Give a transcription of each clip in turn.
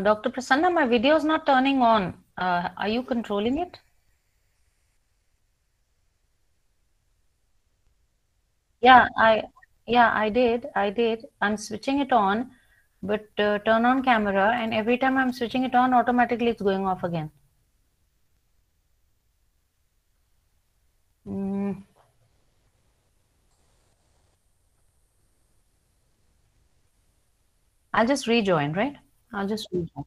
Dr. Prasanna, my video is not turning on. Are you controlling it? Yeah, I did. I'm switching it on, but turn on camera, and every time I'm switching it on, automatically it's going off again. I'll just rejoin, right? I'll just rejoin.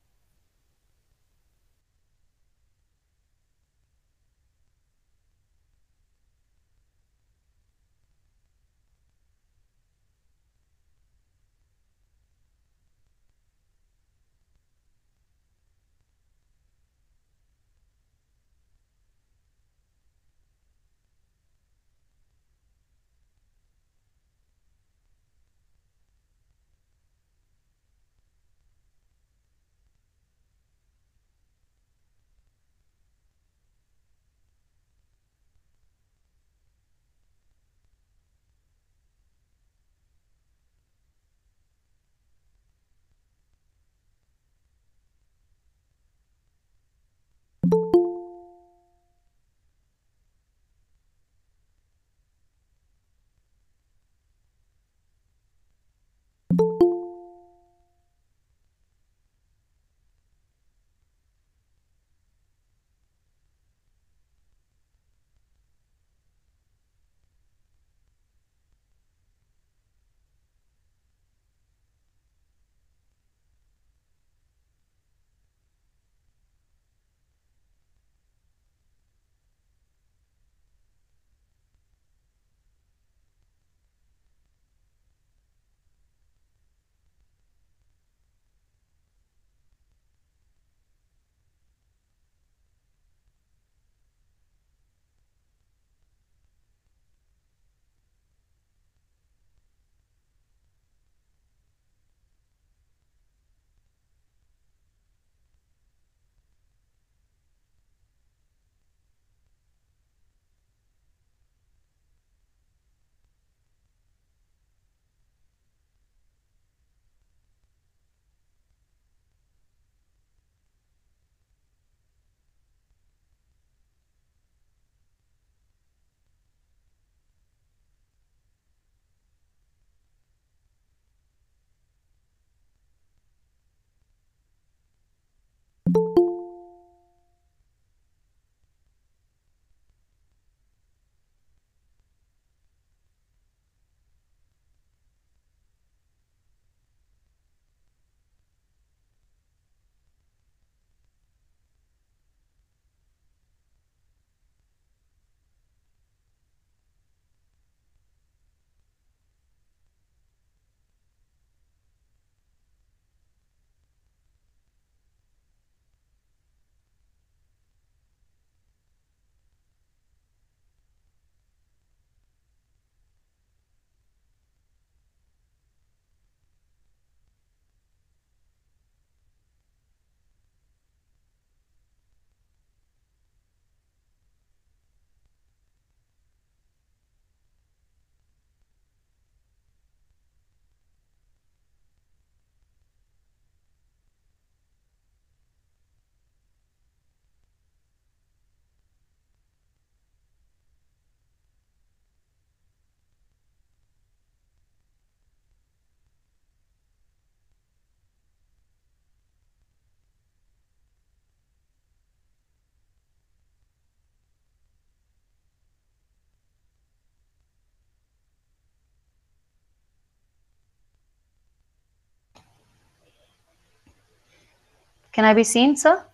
Can I be seen, sir?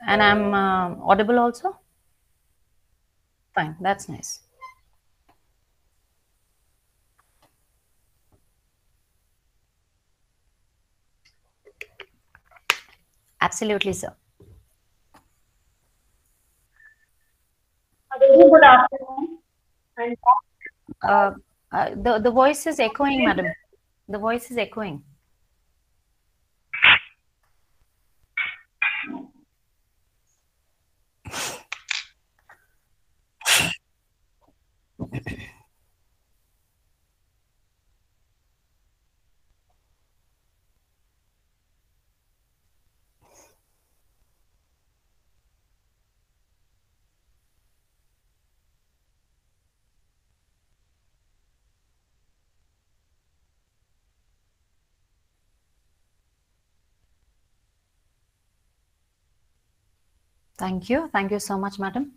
And I'm audible also? Fine, that's nice. Absolutely, sir. A very good afternoon. And The voice is echoing, madam. The voice is echoing. Thank you. Thank you so much, madam.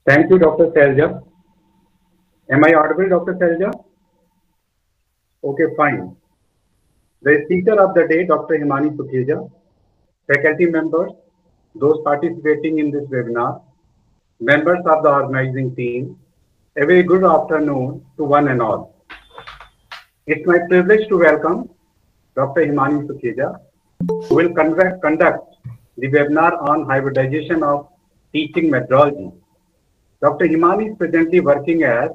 Thank you, Dr. Selja. Am I audible, Dr. Selja? Okay, fine. The speaker of the day, Dr. Hemani Sukhija, faculty members, those participating in this webinar, members of the organizing team, a very good afternoon to one and all. It's my privilege to welcome Dr. Hemani Sukhija, who will conduct the webinar on hybridization of teaching methodology. Dr. Hemani is presently working as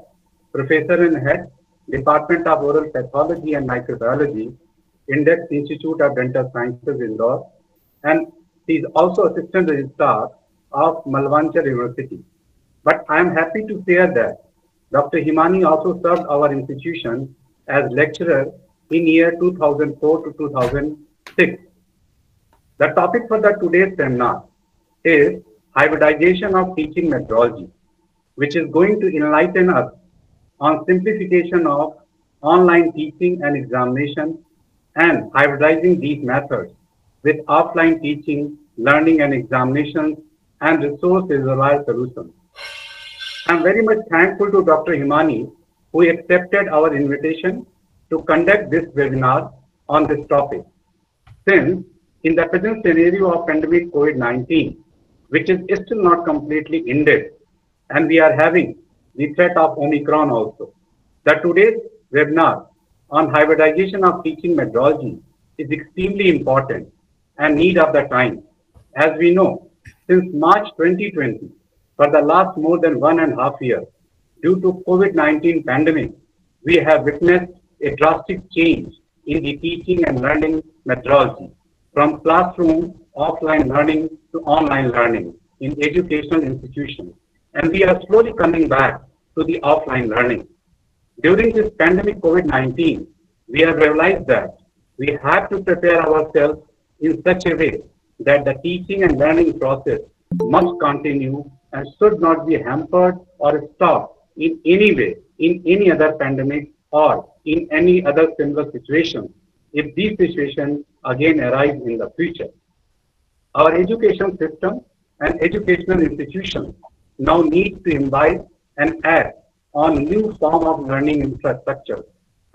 Professor and Head, Department of Oral Pathology and Microbiology, Index Institute of Dental Sciences, Indore, and he is also Assistant Registrar of Malvanchar University. But I am happy to share that Dr. Hemani also served our institution as lecturer in year 2004 to 2006. The topic for the today's seminar is hybridization of teaching methodology, which is going to enlighten us on simplification of online teaching and examination and hybridizing these methods with offline teaching, learning and examinations and resource reservoir solutions. I am very much thankful to Dr. Hemani, who accepted our invitation to conduct this webinar on this topic. Since in the present scenario of pandemic COVID-19, which is still not completely ended, and we are having the threat of Omicron also, the today's webinar on hybridization of teaching methodology is extremely important and need of the time. As we know, since March 2020, for the last more than 1.5 years, due to COVID-19 pandemic, we have witnessed a drastic change in the teaching and learning methodology from classroom offline learning to online learning in educational institutions. And we are slowly coming back to the offline learning. During this pandemic COVID-19, we have realized that we have to prepare ourselves in such a way that the teaching and learning process must continue and should not be hampered or stopped in any way in any other pandemic or in any other similar situation if these situations again arise in the future. Our education system and educational institutions now need to imbibe and act on new form of learning infrastructure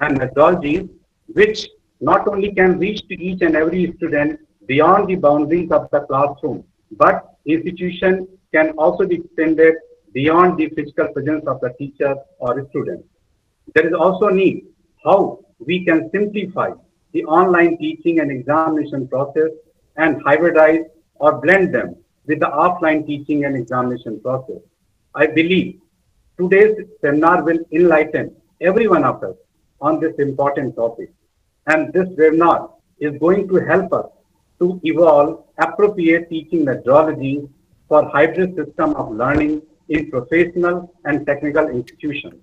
and methodologies which not only can reach to each and every student beyond the boundaries of the classroom, but institution can also be extended beyond the physical presence of the teacher or student. There is also need how we can simplify the online teaching and examination process and hybridize or blend them with the offline teaching and examination process. I believe today's seminar will enlighten every one of us on this important topic. And this webinar is going to help us to evolve appropriate teaching methodologies for hybrid system of learning in professional and technical institutions.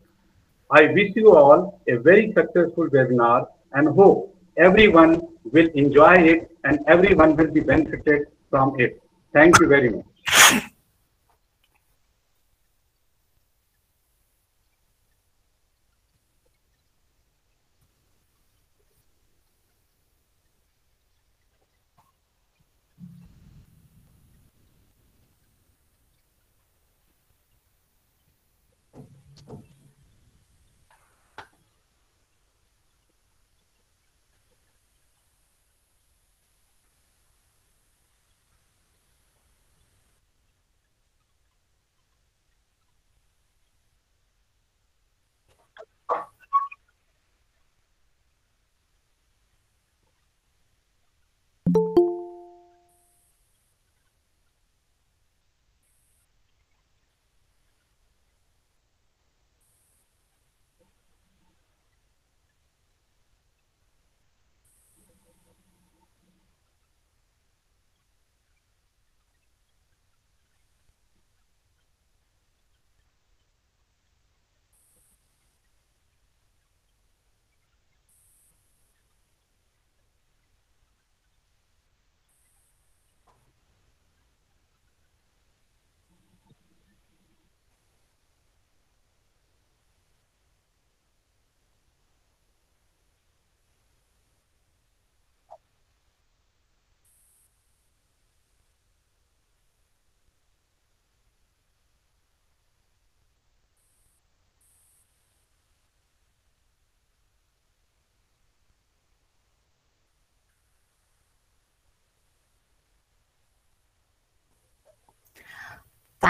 I wish you all a very successful webinar and hope everyone will enjoy it and everyone will be benefited from it. Thank you very much.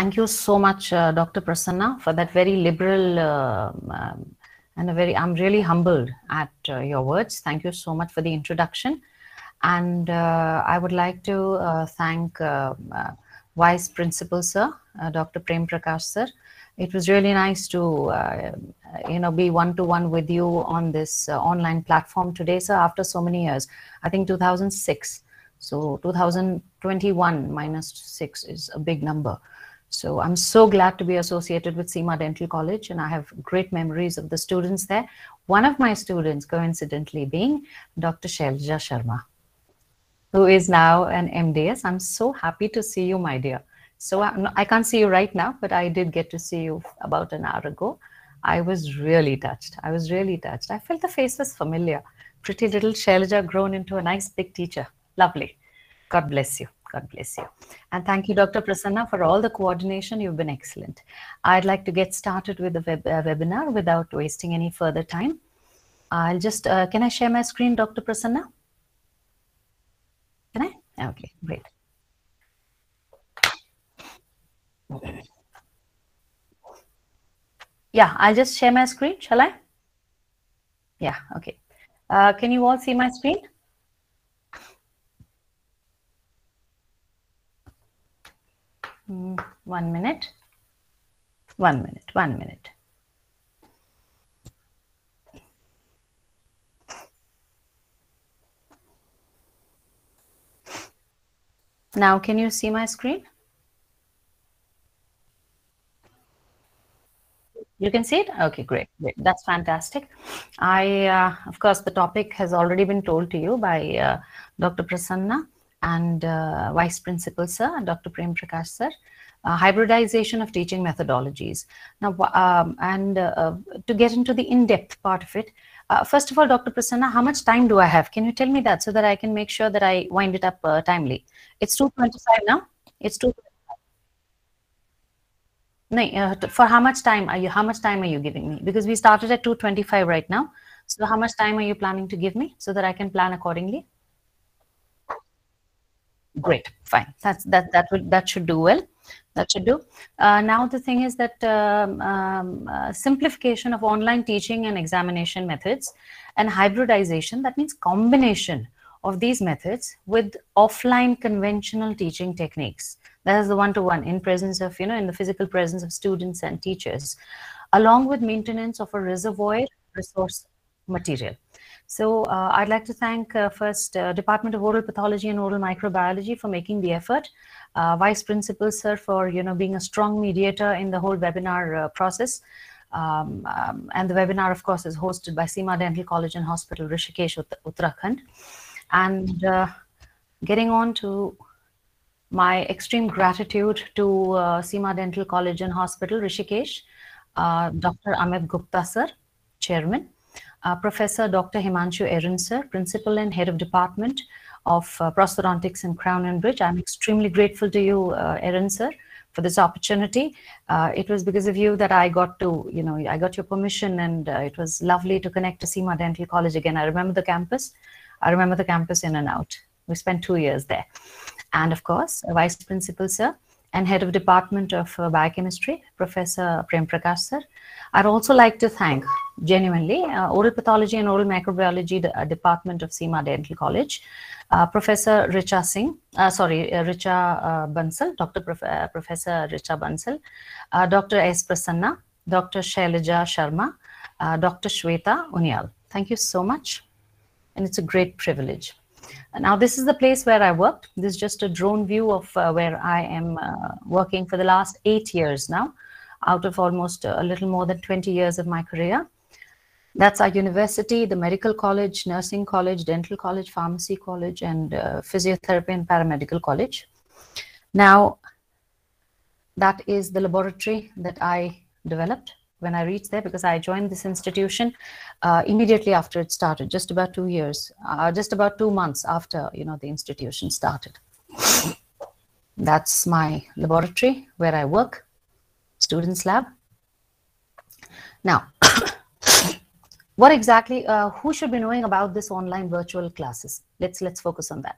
Thank you so much, Dr. Prasanna, for that very liberal and I'm really humbled at your words. Thank you so much for the introduction. And I would like to thank Vice Principal Sir, Dr. Prem Prakash Sir. It was really nice to be one-to-one with you on this online platform today, sir, after so many years. I think 2006. So 2021 minus 6 is a big number. So I'm so glad to be associated with Seema Dental College, and I have great memories of the students there. One of my students, coincidentally, being Dr. Shailja Sharma, who is now an MDS. I'm so happy to see you, my dear. So I can't see you right now, but I did get to see you about an hour ago. I was really touched. I was really touched. I felt the face was familiar. Pretty little Shailja grown into a nice big teacher. Lovely. God bless you. God bless you. And thank you, Dr. Prasanna, for all the coordination. You've been excellent. I'd like to get started with the webinar without wasting any further time. I'll just, can I share my screen, Dr. Prasanna? Can I? Okay, great. Yeah, I'll just share my screen, shall I? Yeah, okay. Can you all see my screen? One minute. Now, can you see my screen? You can see it? Okay, great. That's fantastic. Of course, the topic has already been told to you by Dr. Prasanna and Vice Principal Sir, Dr. Prem Prakash Sir. Hybridization of teaching methodologies. Now, to get into the in-depth part of it, first of all, Dr. Prasanna, how much time do I have? Can you tell me that so that I can make sure that I wind it up timely? It's 2:25 now. It's 2:25. No, for how much time are you giving me? Because we started at 2:25 right now. So how much time are you planning to give me so that I can plan accordingly? Great, fine. That should do well. That should do. Now the thing is that simplification of online teaching and examination methods and hybridization, that means combination of these methods with offline conventional teaching techniques. That is the one-to-one in presence of, in the physical presence of students and teachers, along with maintenance of a reservoir resource material. So I'd like to thank first Department of Oral Pathology and Oral Microbiology for making the effort. Vice Principal Sir for being a strong mediator in the whole webinar process. And the webinar, of course, is hosted by Seema Dental College and Hospital, Rishikesh, Uttarakhand. And getting on to my extreme gratitude to Seema Dental College and Hospital, Rishikesh, Dr. Amit Gupta Sir, Chairman, Professor Dr. Himanshu Erin Sir, Principal and Head of Department of Prosthodontics and Crown and Bridge. I'm extremely grateful to you, Erin Sir, for this opportunity. It was because of you that I got to, I got your permission, and it was lovely to connect to Seema Dental College again. I remember the campus. I remember the campus in and out. We spent 2 years there. And of course, Vice Principal Sir and Head of Department of Biochemistry, Professor Prem Prakash Sir. I'd also like to thank, genuinely, Oral Pathology and Oral Microbiology Department of Seema Dental College, Professor Richa Bansal, Professor Richa Bansal, Dr. S. Prasanna, Dr. Shailja Sharma, Dr. Shweta Unyal. Thank you so much, and it's a great privilege. Now, this is the place where I worked. This is just a drone view of where I am working for the last 8 years now, out of almost a little more than 20 years of my career. That's our university, the medical college, nursing college, dental college, pharmacy college, and physiotherapy and paramedical college. Now, that is the laboratory that I developed when I reached there, because I joined this institution immediately after it started, just about 2 years, just about 2 months after, the institution started. That's my laboratory where I work, students' lab. Now, what exactly, who should be knowing about this online virtual classes? Let's focus on that.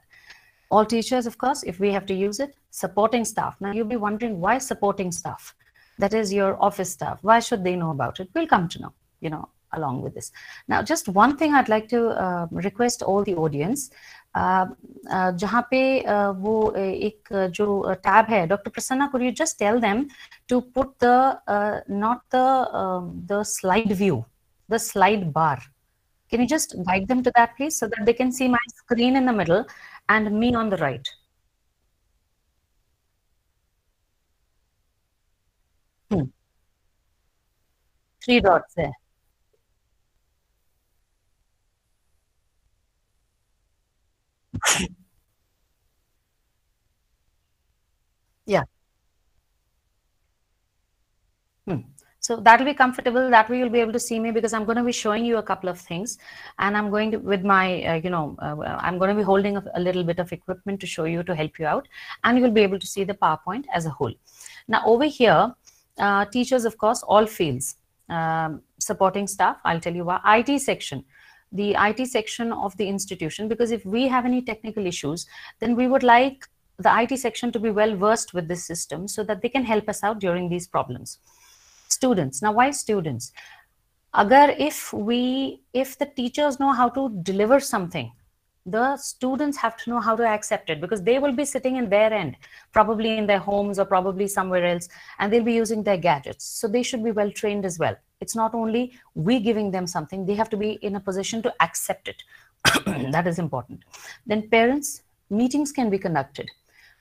All teachers, of course, if we have to use it. Supporting staff. Now you'll be wondering, why supporting staff? That is your office staff. Why should they know about it? We'll come to know, along with this. Now, just one thing I'd like to request all the audience. जहाँ पे वो एक जो tab है, Dr. Prasanna, could you just tell them to put not the slide view, the slide bar. Can you just guide them to that, please, so that they can see my screen in the middle and me on the right? Three dots there. Yeah. So that will be comfortable. That way you'll be able to see me, because I'm going to be showing you a couple of things, and I'm going to, with my, I'm going to be holding a little bit of equipment to show you, to help you out, and you'll be able to see the PowerPoint as a whole. Now over here, teachers, of course, all fields, supporting staff, I'll tell you why. IT section, the IT section of the institution, because if we have any technical issues, then we would like the IT section to be well versed with this system so that they can help us out during these problems. Students. Now, why students? If the teachers know how to deliver something, the students have to know how to accept it, because they will be sitting in their end, probably in their homes or probably somewhere else, and they'll be using their gadgets. So they should be well trained as well. It's not only we giving them something, they have to be in a position to accept it. That is important. Then parents, meetings can be conducted.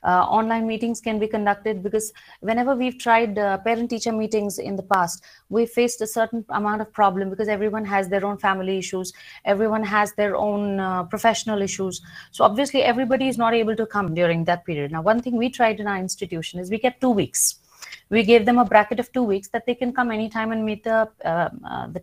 Online meetings can be conducted, because whenever we've tried parent-teacher meetings in the past, we faced a certain amount of problem, because everyone has their own family issues, everyone has their own professional issues. So obviously everybody is not able to come during that period. Now, one thing we tried in our institution is we kept 2 weeks. We gave them a bracket of 2 weeks that they can come anytime and meet the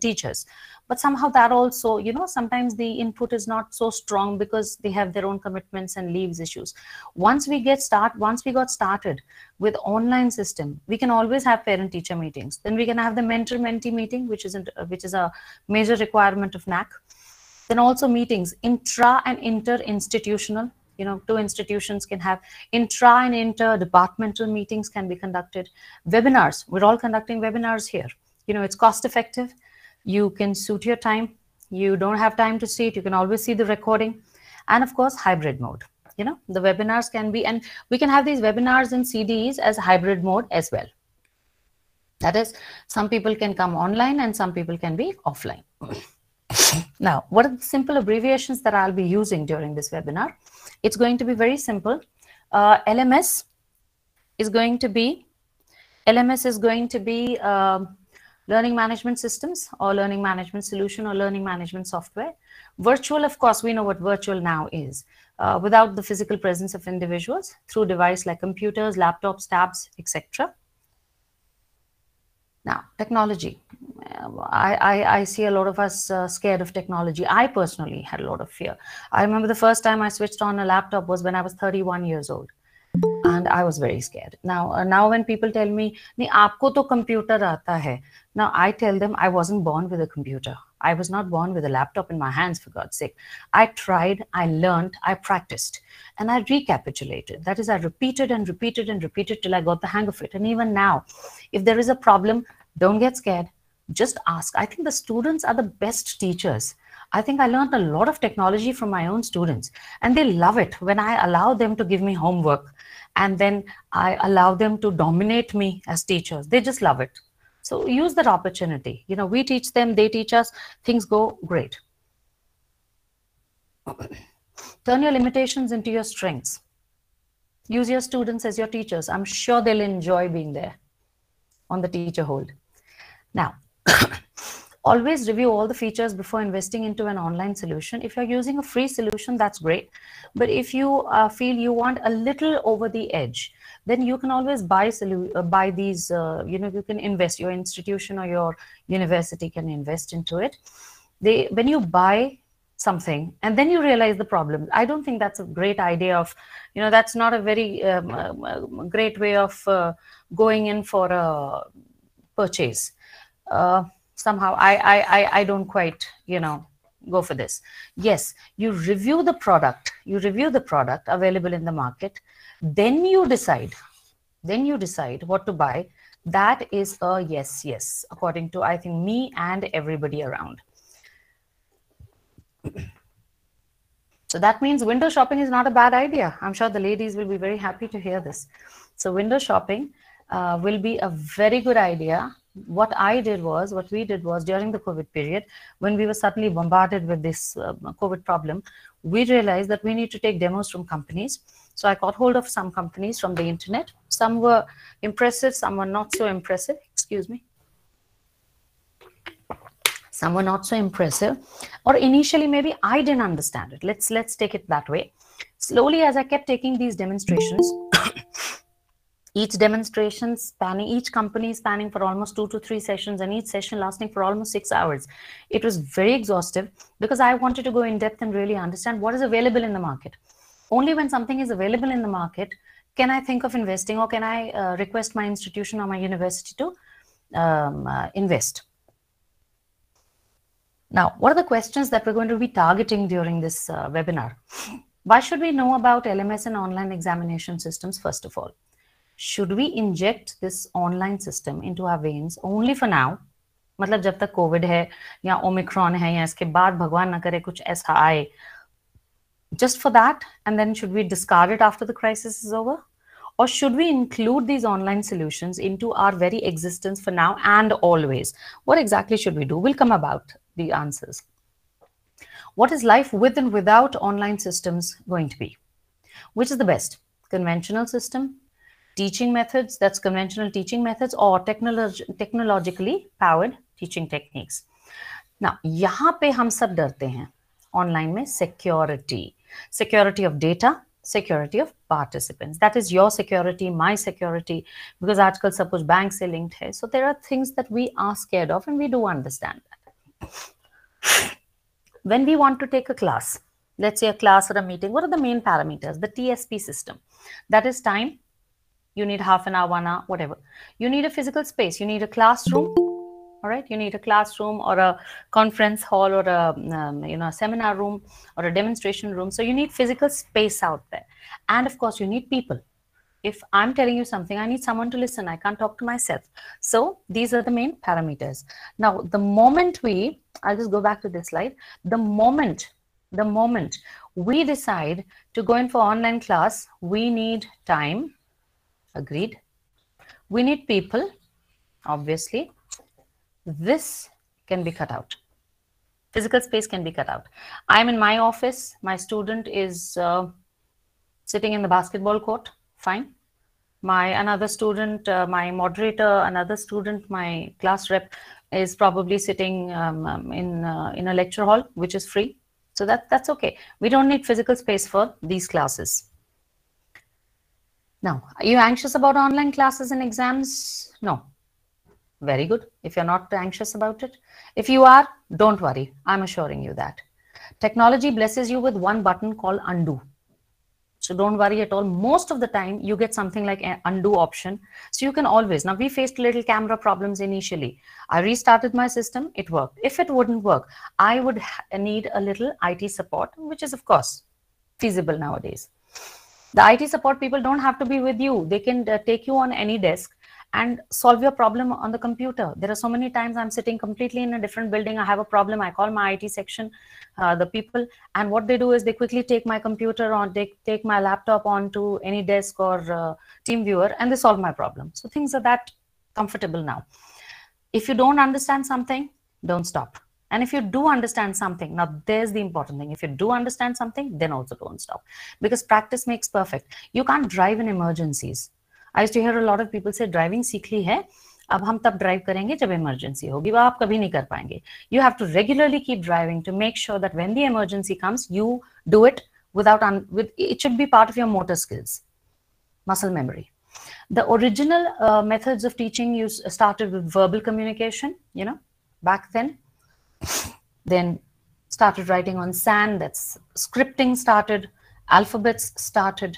teachers. But somehow that also, sometimes the input is not so strong, because they have their own commitments and leaves issues. Once we got started with online system, we can always have parent-teacher meetings. Then we can have the mentor-mentee meeting, which is a major requirement of NAC. Then also meetings, intra and inter-institutional. Two institutions can have intra and inter-departmental meetings can be conducted. Webinars, we're all conducting webinars here. It's cost effective. You can suit your time. You don't have time to see it, you can always see the recording. And of course, hybrid mode. The webinars can be, and we can have these webinars and CDs as hybrid mode as well. That is, some people can come online and some people can be offline. Now, what are the simple abbreviations that I'll be using during this webinar? It's going to be very simple. LMS is going to be learning management systems, or learning management solution, or learning management software. Virtual, of course, we know what virtual now is. Without the physical presence of individuals, through device like computers, laptops, tabs, etc. Now, technology. I see a lot of us scared of technology. I personally had a lot of fear. I remember the first time I switched on a laptop was when I was 31 years old. And I was very scared. Now when people tell me, "Nahi, aapko to computer aata hai." Now I tell them I wasn't born with a computer. I was not born with a laptop in my hands, for God's sake. I tried, I learned, I practiced, and I recapitulated. That is, I repeated and repeated and repeated till I got the hang of it. And even now, if there is a problem, don't get scared. Just ask. I think the students are the best teachers. I think I learned a lot of technology from my own students, and they love it when I allow them to give me homework, and then I allow them to dominate me as teachers. They just love it. So use that opportunity. We teach them, they teach us, things go great. Turn your limitations into your strengths. Use your students as your teachers. I'm sure they'll enjoy being there on the teacher hold. Now, always review all the features before investing into an online solution. If you're using a free solution, that's great. But if you feel you want a little over the edge, then you can always buy these, you can invest, your institution or your university can invest into it. When you buy something and then you realize the problem, I don't think that's a great idea of, that's not a very great way of going in for a purchase. Somehow I don't quite, go for this. Yes, you review the product available in the market, then you decide what to buy. That is a yes, according to, I think, me and everybody around. So that means window shopping is not a bad idea. I'm sure the ladies will be very happy to hear this. So window shopping will be a very good idea. What we did was during the COVID period, when we were suddenly bombarded with this COVID problem, we realized that we need to take demos from companies. So I got hold of some companies from the internet. Some were impressive, some were not so impressive. Excuse me. Some were not so impressive, or initially maybe I didn't understand it. Let's take it that way. Slowly, as I kept taking these demonstrations, each demonstration spanning, each company spanning for almost 2 to 3 sessions, and each session lasting for almost 6 hours. It was very exhaustive because I wanted to go in depth and really understand what is available in the market. Only when something is available in the market can I think of investing, or can I request my institution or my university to invest. Now, what are the questions that we're going to be targeting during this webinar? Why should we know about LMS and online examination systems, first of all? Should we inject this online system into our veins only for now? मतलब जब तक Covid है या Omicron है या इसके बाद भगवान न करे कुछ ऐसा आए, just for that, and then should we discard it after the crisis is over? Or should we include these online solutions into our very existence for now and always? What exactly should we do? We'll come about the answers. What is life with and without online systems going to be? Which is the best? Conventional system, teaching methods, that's conventional teaching methods, or technologically powered teaching techniques. Now, यहाँ पे हम सब डरते हैं online में security of data, security of participants. That is your security, my security, because आजकल सब कुछ बैंक से linked है. So there are things that we are scared of, and we do understand that. When we want to take a class, let's say a class or a meeting, what are the main parameters? The TSP system. That is time. You need half an hour, 1 hour, whatever. You need a physical space. You need a classroom. All right. You need a classroom or a conference hall or a a seminar room or a demonstration room. So you need physical space out there. And of course, you need people. If I'm telling you something, I need someone to listen. I can't talk to myself. So these are the main parameters. Now, the moment I'll just go back to this slide. The moment we decide to go in for online class, we need time. Agreed. We need people, obviously. This can be cut out. Physical space can be cut out. I'm in my office. My student is sitting in the basketball court. Fine. Another student, my moderator, another student, my class rep is probably sitting in a lecture hall, which is free. So that's okay. We don't need physical space for these classes. Now, are you anxious about online classes and exams? No. Very good. If you're not anxious about it. If you are, don't worry. I'm assuring you that. Technology blesses you with one button called undo. So don't worry at all. Most of the time, you get something like an undo option. So you can always. Now, we faced little camera problems initially. I restarted my system. It worked. If it wouldn't work, I would need a little IT support, which is, of course, feasible nowadays. The IT support people don't have to be with you. They can take you on any desk and solve your problem on the computer. There are so many times I'm sitting completely in a different building. I have a problem. I call my IT section, the people, and what they do is they quickly take my computer on, they take my laptop onto any desk or team viewer, and they solve my problem. So things are that comfortable now. If you don't understand something, don't stop. And if you do understand something, now there's the important thing. If you do understand something, then also don't stop. Because practice makes perfect. You can't drive in emergencies. I used to hear a lot of people say, driving सीख ली है, अब हम तब drive करेंगे जब emergency होगी, वो आप कभी नहीं कर पाएंगे. You have to regularly keep driving to make sure that when the emergency comes, you do it it should be part of your motor skills, muscle memory. The original methods of teaching started with verbal communication, back then. Then started writing on sand, that's scripting started, alphabets started.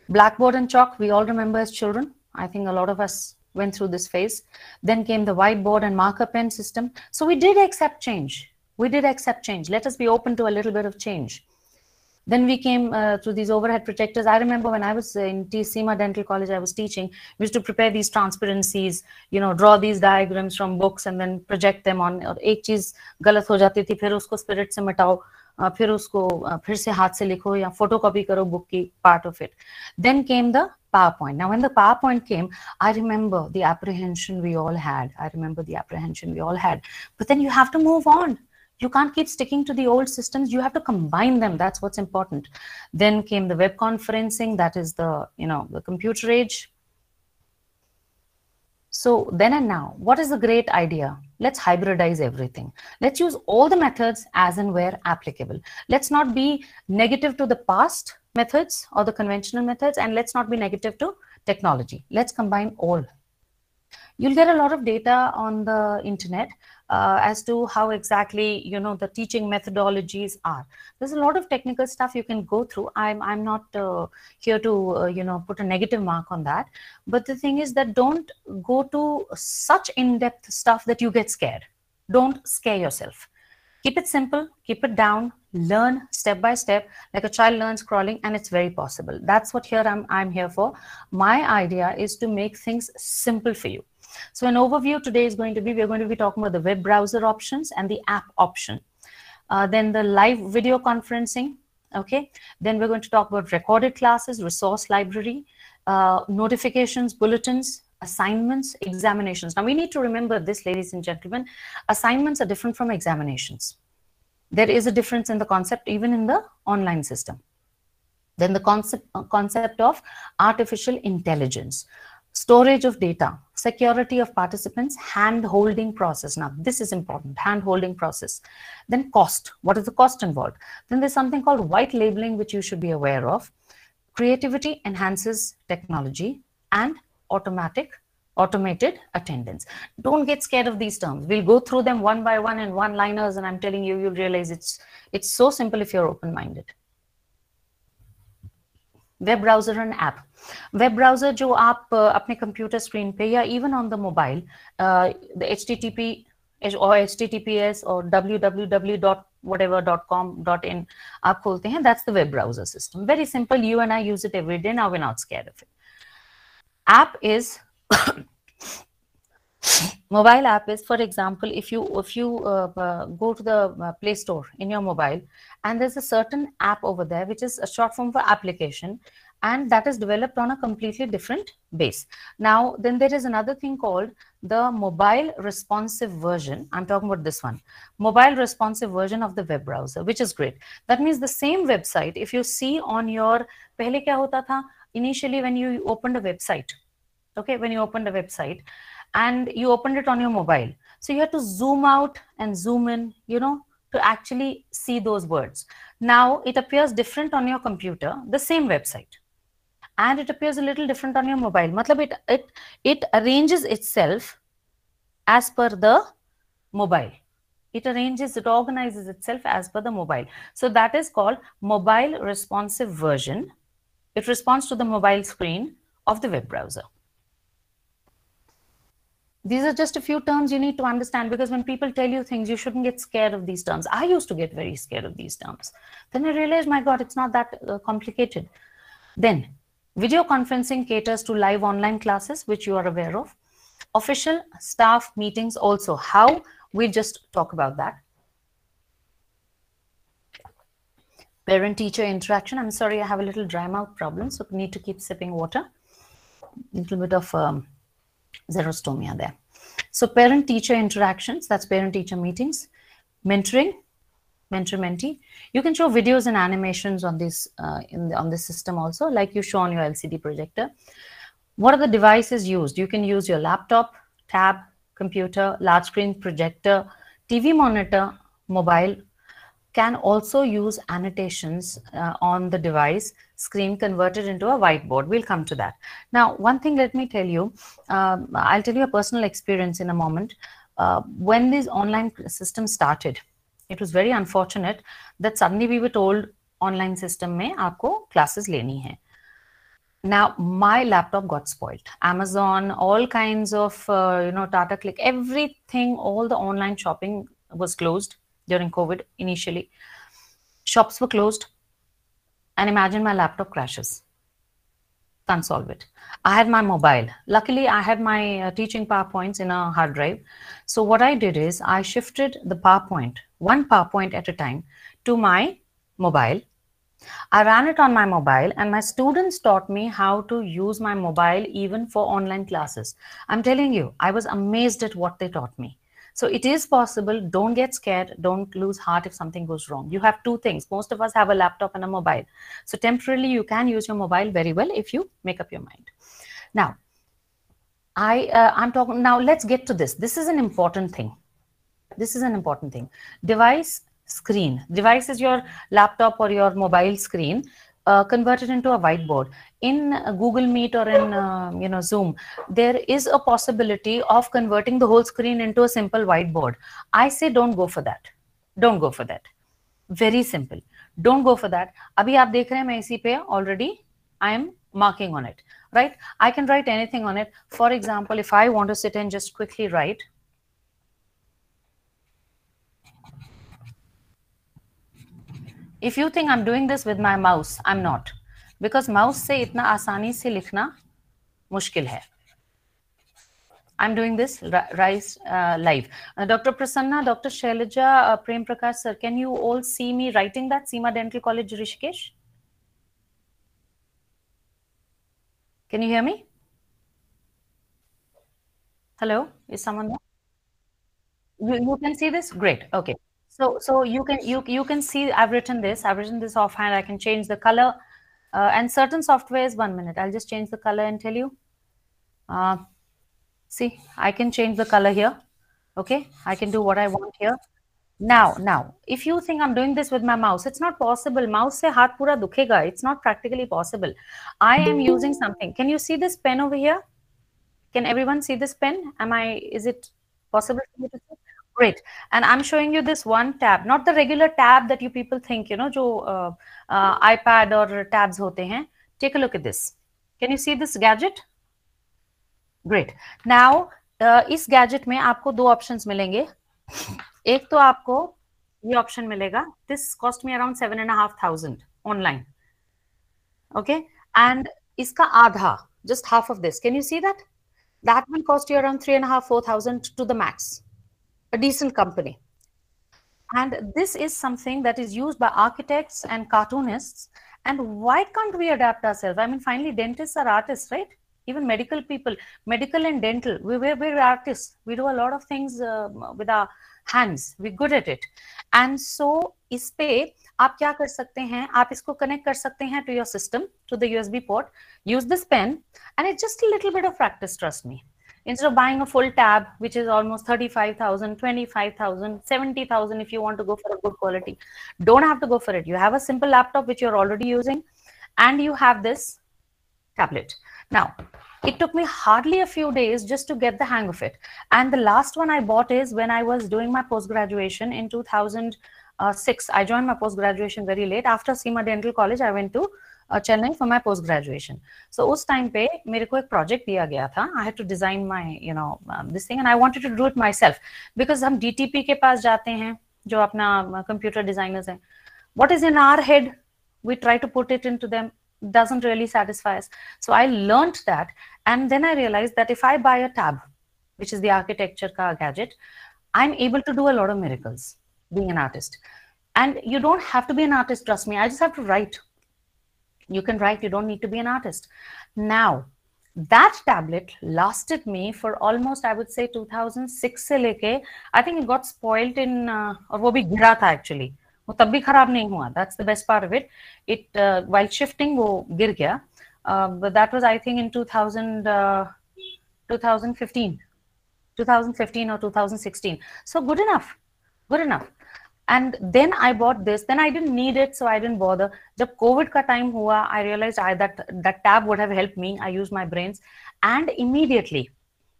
Blackboard and chalk, we all remember as children. I think a lot of us went through this phase. Then came the whiteboard and marker pen system. So we did accept change. We did accept change. Let us be open to a little bit of change. Then we came to these overhead projectors. I remember when I was in Seema Dental College, I was teaching, we used to prepare these transparencies, you know, draw these diagrams from books and then project them on. और एक चीज गलत हो जाती थी, फिर उसको spirit से मिटाओ, फिर उसको फिर से हाथ से लिखो या photocopy करो book की part of it. Then came the PowerPoint. Now, when the PowerPoint came, I remember the apprehension we all had. But then you have to move on. You can't keep sticking to the old systems. You have to combine them. That's what's important. Then came the web conferencing. That is the, you know, the computer age. So then and now, what is the great idea? Let's hybridize everything. Let's use all the methods as and where applicable. Let's not be negative to the past methods or the conventional methods, and let's not be negative to technology. Let's combine all. You'll get a lot of data on the internet as to how exactly, you know, the teaching methodologies are. There's a lot of technical stuff you can go through. I'm not here to, you know, put a negative mark on that. But the thing is that don't go to such in-depth stuff that you get scared. Don't scare yourself. Keep it simple, keep it down, learn step by step, like a child learns crawling, and it's very possible. That's what I'm here for. My idea is to make things simple for you. So an overview today is going to be, we're going to be talking about the web browser options and the app option. Then the live video conferencing, okay? Then we're going to talk about recorded classes, resource library, notifications, bulletins, assignments, examinations. Now we need to remember this, ladies and gentlemen, assignments are different from examinations. There is a difference in the concept, even in the online system. Then the concept of artificial intelligence, storage of data, security of participants, hand-holding process. Now, this is important, hand-holding process. Then cost, what is the cost involved? Then there's something called white labeling, which you should be aware of. Creativity enhances technology, and automated attendance. Don't get scared of these terms. We'll go through them one by one in one-liners, and I'm telling you, you'll realize it's so simple if you're open-minded. Web browser and app. Web browser जो आप अपने computer screen पे या even on the mobile HTTP और HTTPS और www.whatever.com.in आप खोलते हैं, that's the web browser system. Very simple. You and I use it every day. Now we're not scared of it. App is mobile app is, for example, if you go to the Play Store in your mobile, and there's a certain app over there which is a short form for application, and that is developed on a completely different base. Now, then there is another thing called the mobile responsive version. I'm talking about this one, mobile responsive version of the web browser, which is great. That means the same website, if you see on your, pehle kya hota tha, initially when you opened a website, okay, when you opened a website and you opened it on your mobile, so you had to zoom out and zoom in, you know, to actually see those words. Now it appears different on your computer, the same website, and it appears a little different on your mobile. Matlab it arranges itself as per the mobile. It organizes itself as per the mobile. So that is called mobile responsive version. It responds to the mobile screen of the web browser. These are just a few terms you need to understand, because when people tell you things, you shouldn't get scared of these terms. I used to get very scared of these terms. Then I realized, my God, it's not that complicated. Then video conferencing caters to live online classes, which you are aware of. Official staff meetings also. How? We'll just talk about that. Parent-teacher interaction. I'm sorry, I have a little dry mouth problem, so need to keep sipping water. A little bit of xerostomia there. So parent-teacher interactions, that's parent-teacher meetings. Mentoring, mentor-mentee. You can show videos and animations on this on this system also, like you show on your LCD projector. What are the devices used? You can use your laptop, tab, computer, large screen projector, TV monitor, mobile. Can also use annotations on the device screen converted into a whiteboard. We'll come to that. Now, one thing, let me tell you, I'll tell you a personal experience in a moment. When these online systems started, it was very unfortunate that suddenly we were told online system mein aapko classes leni hai. Now, my laptop got spoiled. Amazon, all kinds of, Tata Click, everything, all the online shopping was closed during COVID initially. Shops were closed, and imagine my laptop crashes. Can't solve it. I had my mobile. Luckily, I had my teaching PowerPoints in a hard drive. So what I did is I shifted the PowerPoint, one PowerPoint at a time, to my mobile. I ran it on my mobile, and my students taught me how to use my mobile even for online classes. I'm telling you, I was amazed at what they taught me. So it is possible. Don't get scared. Don't lose heart if something goes wrong. You have two things. Most of us have a laptop and a mobile. So temporarily, you can use your mobile very well if you make up your mind. Now, I'm talking now. Let's get to this. This is an important thing. This is an important thing. Device screen. Device is your laptop or your mobile screen. Converted into a whiteboard. In Google Meet or in Zoom, there is a possibility of converting the whole screen into a simple whiteboard. I say don't go for that. Don't go for that. Very simple. Don't go for that. Abhi aap dekh rahe hain, main isi pe already I am marking on it, right? I can write anything on it. For example, if I want to sit and just quickly write, if you think I'm doing this with my mouse, I'm not, because mouse से इतना आसानी से लिखना मुश्किल है. I'm doing this live. Dr. Prasanna, Dr. Shailaja, Prem Prakash sir, can you all see me writing that? Seema Dental College, Rishikesh. Can you hear me? Hello, is someone there? You can see this? Great. Okay. So you can see I've written this. I've written this offhand. I can change the color. And certain softwares, 1 minute. I'll just change the color and tell you. See, I can change the color here. Okay, I can do what I want here. Now, if you think I'm doing this with my mouse, it's not possible. Mouse se haath pura dukhega. It's not practically possible. I am using something. Can you see this pen over here? Can everyone see this pen? Is it possible for you to see? Great. And I'm showing you this one tab, not the regular tab that you people think, jo iPad or tabs hote hain. Take a look at this. Can you see this gadget? Great. Now, इस gadget में आपको दो options मिलेंगे. एक तो आपको ये option मिलेगा. This cost me around 7,500 online. Okay. And इसका आधा, just half of this. Can you see that? That will cost you around 3,500-4,000 to the max. A decent company. And this is something that is used by architects and cartoonists. And why can't we adapt ourselves? I mean, finally, dentists are artists, right? Even medical people, medical and dental, we're artists. We do a lot of things with our hands. We're good at it. And so, इस पे आप क्या कर सकते हैं? आप इसको connect कर सकते हैं to your system, to the USB port. Use this pen, and it's just a little bit of practice, trust me. Instead of buying a full tab, which is almost 35,000, 25,000, 70,000 if you want to go for a good quality, don't have to go for it. You have a simple laptop which you're already using, and you have this tablet. Now, it took me hardly a few days just to get the hang of it. And the last one I bought is when I was doing my post-graduation in 2006. I joined my post-graduation very late. After Seema Dental College, I went to Chennai for my post-graduation. So उस time पे मेरे को एक project दिया गया था. I had to design my, this thing, and I wanted to do it myself because हम DTP के पास जाते हैं, जो अपना computer designers हैं. What is in our head, we try to put it into them. Doesn't really satisfy us. So I learned that, and then I realized that if I buy a tab, which is the architecture ka gadget, I'm able to do a lot of miracles being an artist. And you don't have to be an artist, trust me. I just have to write. You can write, you don't need to be an artist. Now, that tablet lasted me for almost, I would say, 2006 se leke. I think it got spoiled in, और वो भी गिरा था actually. वो तब भी खराब नहीं हुआ. That's the best part of it. It while shifting वो गिर गया. But that was, I think, in 2015 or 2016. So good enough. Good enough. And then I bought this. Then I didn't need it, so I didn't bother. जब COVID का time हुआ, I realized that tab would have helped me. I used my brains, and immediately,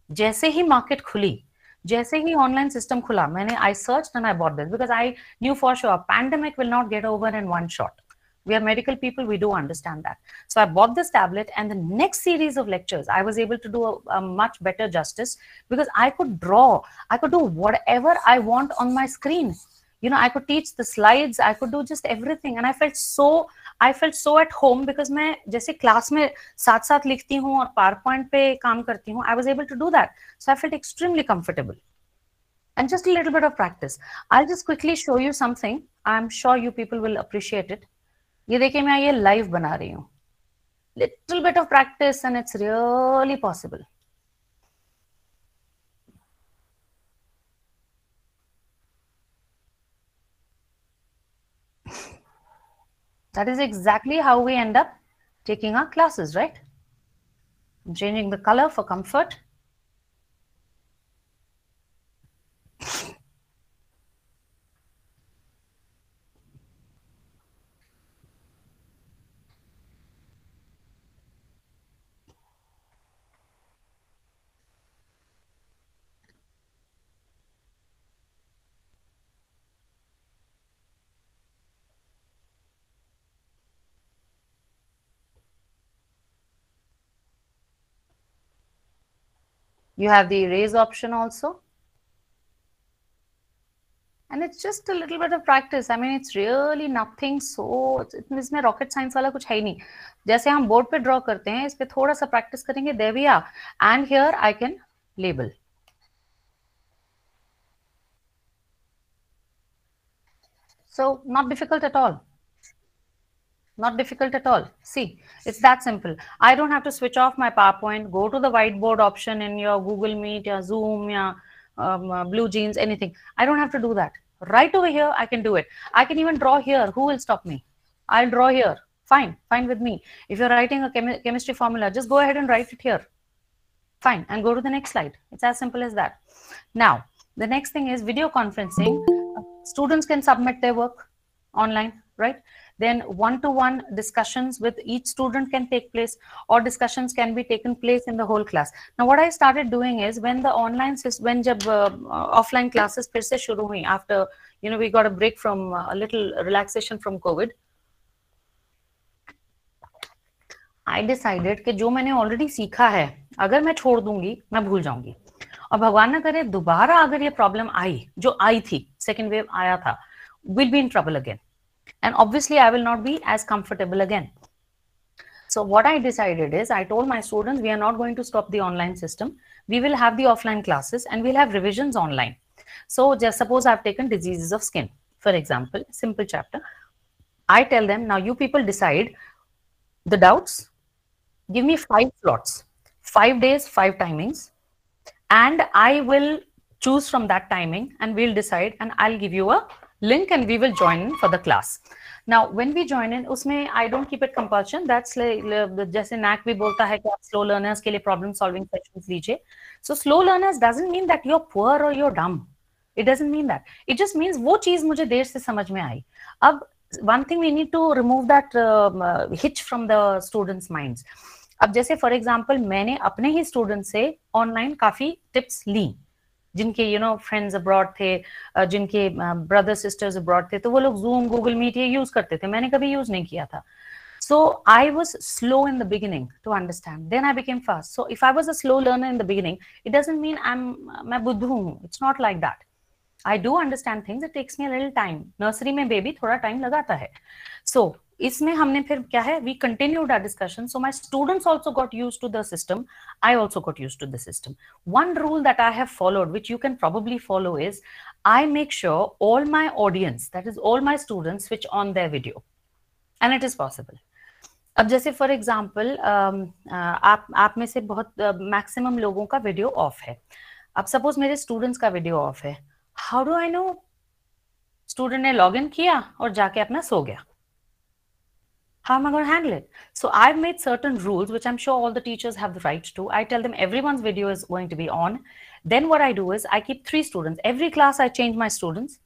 जैसे ही market खुली, जैसे ही online system खुला, I searched and I bought this because I knew for sure a pandemic will not get over in one shot. We are medical people, we do understand that. So I bought this tablet, and the next series of lectures, I was able to do a much better justice because I could draw. I could do whatever I want on my screen. You know, I could teach the slides, I could do just everything, and I felt so at home because मैं जैसे class में साथ साथ लिखती हूँ और PowerPoint पे काम करती हूँ. I was able to do that, so I felt extremely comfortable. And just a little bit of practice. I'll just quickly show you something. I'm sure you people will appreciate it. ये देखिए मैं ये live बना रही हूँ. Little bit of practice and it's really possible. That is exactly how we end up taking our classes, right? I'm changing the color for comfort. You have the erase option also. And it's just a little bit of practice. I mean, it's really nothing so, इसमें rocket science वाला कुछ है ही नहीं. जैसे हम board पे draw करते हैं, इस पे थोड़ा सा practice करेंगे, there we are. And here I can label. So not difficult at all. Not difficult at all. See, it's that simple. I don't have to switch off my PowerPoint, go to the whiteboard option in your Google Meet, your Zoom, your Blue Jeans, anything. I don't have to do that. Right over here, I can do it. I can even draw here. Who will stop me? I'll draw here. Fine, fine with me. If you're writing a chemistry formula, just go ahead and write it here. Fine, and go to the next slide. It's as simple as that. Now, the next thing is video conferencing. Students can submit their work online, right? Then one-to-one discussions with each student can take place, or discussions can be taken place in the whole class. Now, what I started doing is when the online system, when jab offline classes फिर से शुरू हुई, after we got a break from a little relaxation from COVID, I decided कि जो मैंने already सीखा है, अगर मैं छोड़ दूंगी, मैं भूल जाऊंगी. और भगवान ना करे दोबारा अगर ये प्रॉब्लम आई, जो आई थी, सेकेंड वेव आया था, we'll be in trouble again. And obviously, I will not be as comfortable again. So what I decided is, I told my students, we are not going to stop the online system. We will have the offline classes and we'll have revisions online. So just suppose I've taken diseases of skin, for example, simple chapter. I tell them, now you people decide the doubts. Give me 5 slots, 5 days, 5 timings. And I will choose from that timing and we'll decide, and I'll give you a link and we will join in for the class. Now, when we join in, उसमें I don't keep it compulsion. That's like जैसे NAC भी बोलता है कि आप slow learners के लिए problem solving sessions लीजिए. So slow learners doesn't mean that you're poor or you're dumb. It doesn't mean that. It just means वो चीज मुझे देर से समझ में आई. अब one thing we need to remove that hitch from the students' minds. अब जैसे for example मैंने अपने ही students से online काफी tips ली. जिनके फ्रेंड्स अब्रॉड थे, जिनके ब्रदर सिस्टर्स अब्रॉड थे, तो वो लोग जूम, गूगल मीट ये यूज करते थे. मैंने कभी यूज नहीं किया था. So I was slow in the beginning to understand, then I became fast. So if I was a slow learner in the beginning, it doesn't mean मैं बुद्धू हूँ. It's not like that. I do understand things, it takes me a little time. Nursery में baby थोड़ा time लगाता है. So इसमें हमने फिर क्या है, we continued our discussion. So my students also got used to the system. I also got used to the system. One rule that I have followed, which you can probably follow, is I make sure all my audience, that is all my students, switch on their video, and it is possible. अब जैसे for example आप में से बहुत maximum लोगों का video of है. अब सपोज मेरे स्टूडेंट्स का वीडियो ऑफ है. How do I know? Student ने लॉग इन किया और जाके अपना सो गया. How am I going to handle it? So I've made certain rules, which I'm sure all the teachers have the right to. I tell them everyone's video is going to be on. Then what I do is I keep 3 students. Every class I change my students.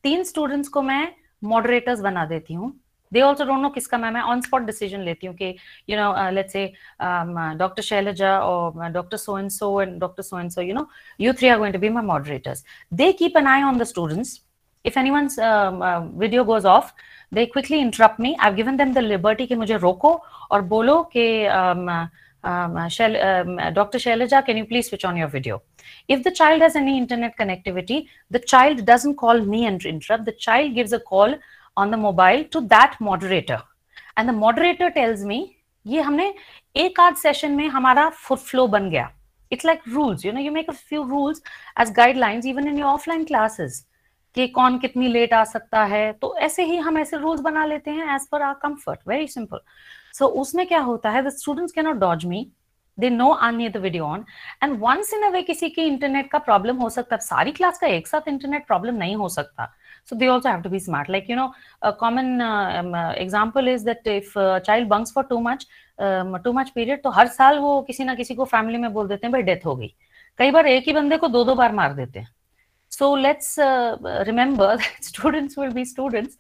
3 students को मैं moderators बना देती हूँ. They also don't know किसका मैं on spot decision लेती हूँ कि let's say Dr. Shailaja or Dr. So and so and Dr. So and so, you 3 are going to be my moderators. They keep an eye on the students. If anyone's video goes off, they quickly interrupt me. I've given them the liberty कि मुझे रोको और बोलो कि Dr. Shailaja, can you please switch on your video? If the child has any internet connectivity, the child doesn't call me and interrupt. The child gives a call on the mobile to that moderator. And the moderator tells me, ये हमने एक आध session में हमारा flow बन गया. It's like rules, you know, you make a few rules as guidelines even in your offline classes. कि कौन कितनी लेट आ सकता है, तो ऐसे ही हम ऐसे रूल्स बना लेते हैं as per our comfort. Very simple. So उसमें क्या होता है, the students cannot dodge me. They know I need the video on. And once in a way किसी की इंटरनेट का प्रॉब्लम हो सकता है, सारी क्लास का एक साथ इंटरनेट प्रॉब्लम नहीं हो सकता. So they also have to be smart. Like, you know, a common example is that if a child bunks for too much period, तो हर साल वो किसी ना किसी को फैमिली में बोल देते हैं भाई डेथ हो गई. कई बार एक ही बंदे को दो बार मार देते हैं. So let's remember that students will be students.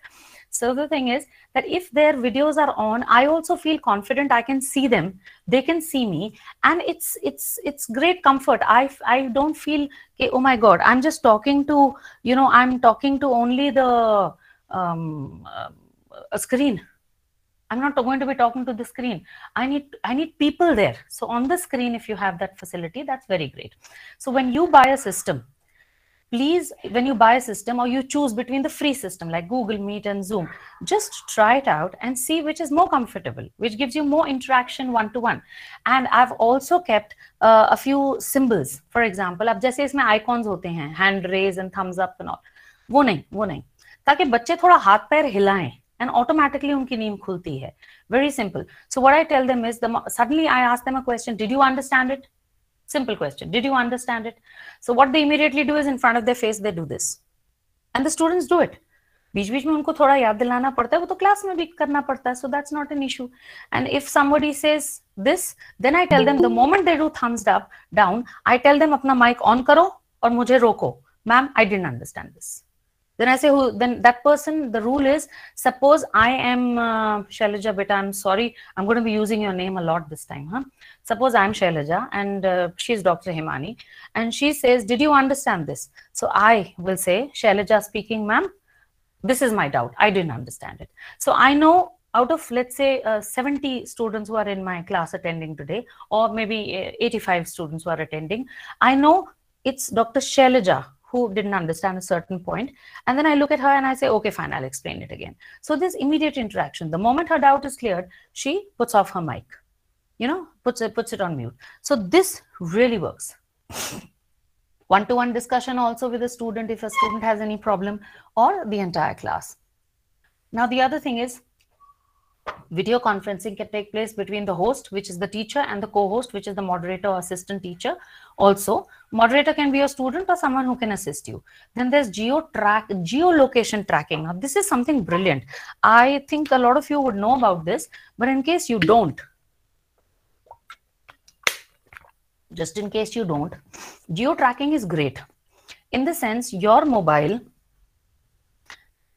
So the thing is that if their videos are on, I also feel confident. I can see them, they can see me, and it's great comfort. I don't feel, okay, oh my God, I'm just talking to, you know, I'm talking to only the a screen. I'm not going to be talking to the screen. I need people there. So on the screen, if you have that facility, that's very great. So when you buy a system, please, when you buy a system or you choose between the free system like Google Meet and Zoom, just try it out and see which is more comfortable, which gives you more interaction one-to-one. And I've also kept a few symbols. For example, अब जैसे इसमें icons होते हैं, hand raise and thumbs up and all, वो नहीं, ताकि बच्चे थोड़ा हाथ पैर हिलाएं and automatically उनकी नींद खुलती है. Very simple. So what I tell them is, suddenly I ask them a question, did you understand it? Simple question. Did you understand it? So what they immediately do is, in front of their face, they do this. And the students do it. बीच-बीच में उनको थोड़ा याद दिलाना पड़ता है, वो तो क्लास में भी करना पड़ता है. So that's not an issue. And if somebody says this, then I tell them, the moment they do thumbs up, down, I tell them अपना mic on करो और मुझे रोको. Ma'am, I didn't understand this. Then I say, then that person, the rule is, suppose I am Shailaja beta, I'm sorry, I'm going to be using your name a lot this time. Huh? Suppose I'm Shailaja and she's Dr. Hemani, and she says, did you understand this? So I will say, Shailaja speaking, ma'am, this is my doubt. I didn't understand it. So I know out of, let's say, 70 students who are in my class attending today, or maybe 85 students who are attending, I know it's Dr. Shailaja who didn't understand a certain point. And then I look at her and I say, okay, fine, I'll explain it again. So this immediate interaction, the moment her doubt is cleared, she puts off her mic, you know, puts it on mute. So this really works. One-to-one discussion also with a student if a student has any problem, or the entire class. Now, the other thing is, video conferencing can take place between the host, which is the teacher, and the co-host, which is the moderator or assistant teacher. Also, moderator can be a student or someone who can assist you. Then there's Geo Location Tracking. Now, this is something brilliant. I think a lot of you would know about this, but in case you don't, just in case you don't, geo tracking is great. In the sense, your mobile,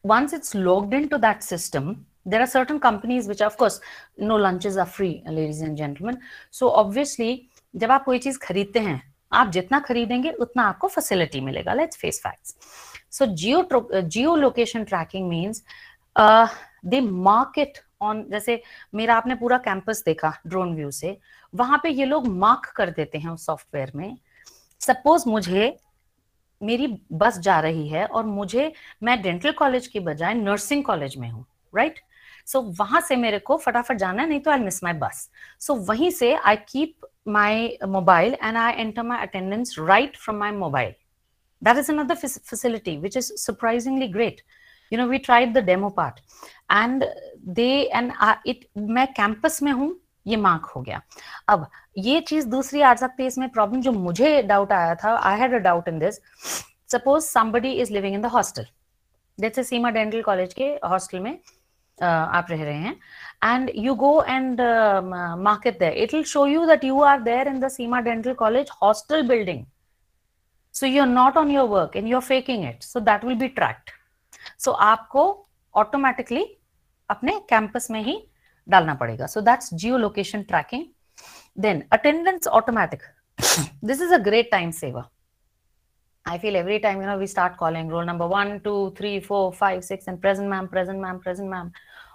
once it's logged into that system, there are certain companies which, of course, no lunches are free, ladies and gentlemen. So obviously, जब आप कोई चीज खरीदते हैं, आप जितना खरीदेंगे उतना आपको facility मिलेगा. Let's face facts. So geo location tracking means they mark it on, जैसे मेरा आपने पूरा कैंपस देखा ड्रोन व्यू से, वहां पे ये लोग मार्क कर देते हैं उस सॉफ्टवेयर में. सपोज मुझे, मेरी बस जा रही है और मैं डेंटल कॉलेज की बजाय नर्सिंग कॉलेज में हूँ, राइट? सो वहां से मेरे को फटाफट जाना है, नहीं तो आई मिस माई बस. सो वहीं से I keep my mobile and I enter my attendance right from my mobile. That is another facility which is surprisingly great. You know, we tried the demo part and मैं campus में हूँ, ये mark हो गया. अब ये चीज दूसरी आ सकती है इसमें प्रॉब्लम, जो मुझे डाउट आया था. I had a doubt in this. Suppose somebody is living in the hostel. जैसे सीमा डेंटल कॉलेज के हॉस्टल में आप रह रहे हैं, and you go and mark it there. It will show you that you are there in the Seema Dental College hostel building. So you're not on your work and you're faking it. So that will be tracked. So आपको automatically अपने campus में ही डालना पड़ेगा. So that's geolocation tracking. Then attendance automatic. This is a great time saver. I feel every time, you know, we start calling roll number 1, 2, 3, 4, 5, 6, and present ma'am, present ma'am, present ma'am.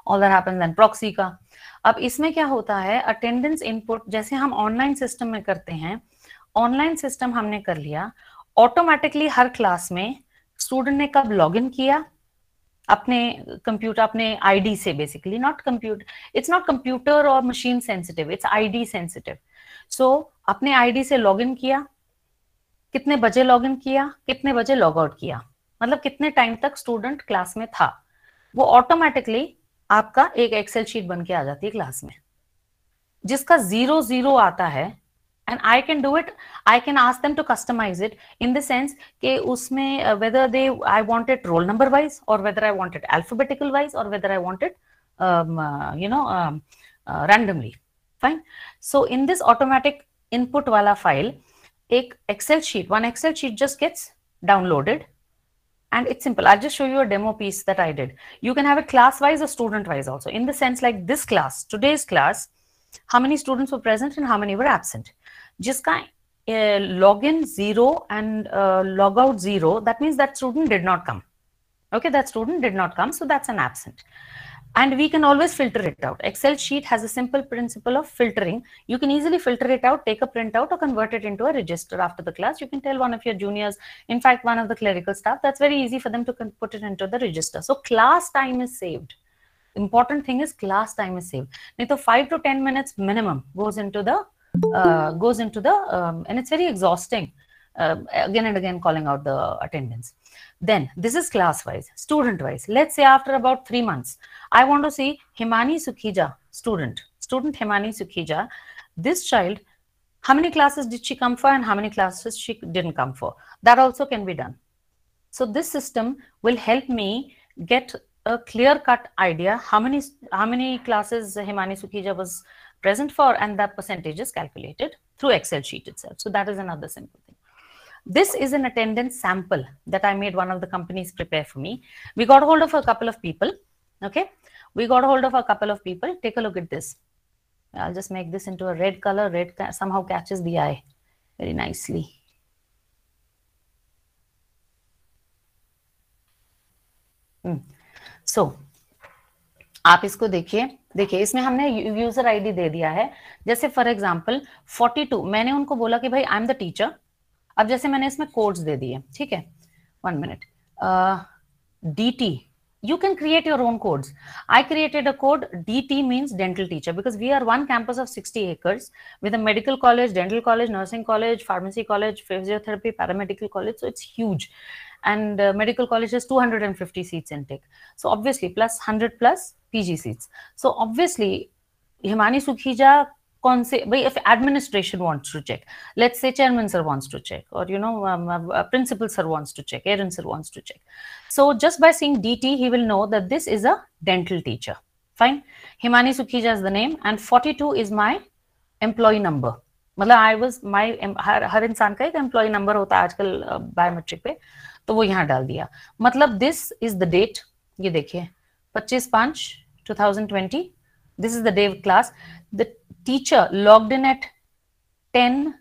All that happens then proxy का। अब इसमें क्या होता है, attendance input जैसे हम online system में करते हैं, ऑनलाइन सिस्टम हमने कर लिया, ऑटोमेटिकली हर क्लास में स्टूडेंट ने कब लॉगिन किया अपने कंप्यूटर, अपने आईडी से, basically not computer, it's not computer or machine sensitive, it's ID sensitive. So अपने आईडी से लॉगिन किया, कितने बजे लॉगिन किया, कितने बजे लॉग आउट किया, मतलब कितने टाइम तक स्टूडेंट क्लास में था, वो ऑटोमेटिकली आपका एक एक्सेल शीट बन के आ जाती है क्लास में, जिसका 0 आता है। And I can do it, I can ask them to customize it in the sense कि उसमें whether they I want it roll number wise, or whether I want it alphabetical wise, or whether I want it randomly. Fine. So in this automatic input wala file, एक Excel sheet, one Excel sheet just gets downloaded, and it's simple. I'll just show you a demo piece that I did. You can have it class wise or student wise also, in the sense like this class, today's class, how many students were present and how many were absent. Jiska login 0 and log out 0, that means that student did not come. Okay, that student did not come, so that's an absent. And we can always filter it out. Excel sheet has a simple principle of filtering. You can easily filter it out, take a printout, or convert it into a register after the class. You can tell one of your juniors, in fact, one of the clerical staff, that's very easy for them to put it into the register. So class time is saved. Important thing is class time is saved. So 5 to 10 minutes minimum goes into the, and it's very exhausting. Again and again calling out the attendance. Then this is class wise, student wise. Let's say after about 3 months, I want to see Hemani Sukhija, student Hemani Sukhija. This child, how many classes did she come for and how many classes she didn't come for? That also can be done. So this system will help me get a clear-cut idea how many classes Hemani Sukhija was present for, and that percentage is calculated through Excel sheet itself. So that is another simple thing. This is an attendance sample that I made one of the companies prepare for me. We got hold of a couple of people. Okay, we got hold of a couple of people. Take a look at this. I'll just make this into a red color. Red somehow catches the eye very nicely. So, आप इसको देखिए इसमें हमने user ID दे दिया है। जैसे for example 42, मैंने उनको बोला कि भाई आई एम द टीचर। अब जैसे मैंने इसमें कोड्स दे दिए, ठीक है, 1 minute. DT, you can create your own codes. I created a code. DT means dental teacher, because we are one campus of 60 acres with a medical college, dental college, nursing college, pharmacy college, physiotherapy, paramedical college. So it's huge. And medical college has 250 seats intake. So obviously plus 100 plus PG seats. So obviously Hemani Sukhija, if administration wants to check, let's say chairman sir wants to check, or principal sir wants to check, Aaron sir wants to check. So just by seeing DT, he will know that this is a dental teacher. Fine. Hemani Sukhija is the name, and 42 is my employee number. मतलब हर इंसान का एक employ number होता है आजकल biometric पे, तो वो यहाँ डाल दिया। मतलब दिस इज द डेट, ये देखिए 25/5/2020, this is the day of class. The teacher logged in at 10,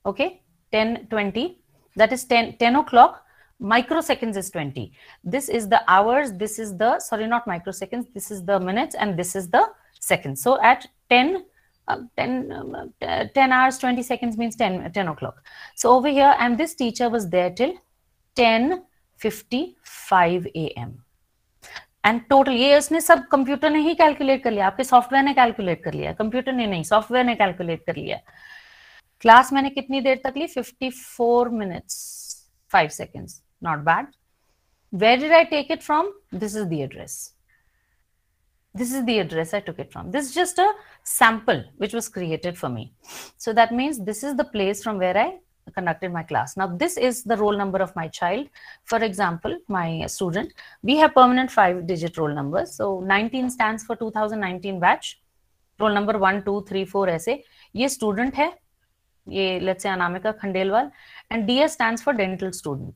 okay, 10:20, that is 10 o'clock. Microseconds is 20. This is the hours, this is the, sorry, not microseconds, this is the minutes, and this is the seconds. So at 10 hours 20 seconds means 10 o'clock. So over here, and this teacher was there till 10:55 AM. And total ये उसने सब computer ने ही calculate कर लिया, आपके software ने calculate कर लिया, कंप्यूटर ने नहीं, सॉफ्टवेयर ने कैलकुलेट कर लिया। क्लास मैंने कितनी देर तक ली? 54 minutes 5 seconds. Not bad. Where did I take it from? This is the address. This is the address I took it from. This is just a sample which was created for me. So that means this is the place from where I conducted my class. Now this is the roll number of my child. For example, my student, we have permanent 5-digit roll numbers. So 19 stands for 2019 batch. Roll number 1, 2, 3, 4 ऐसे. ये student है. ये let's say Anamika Khandelwal. And DS stands for dental student.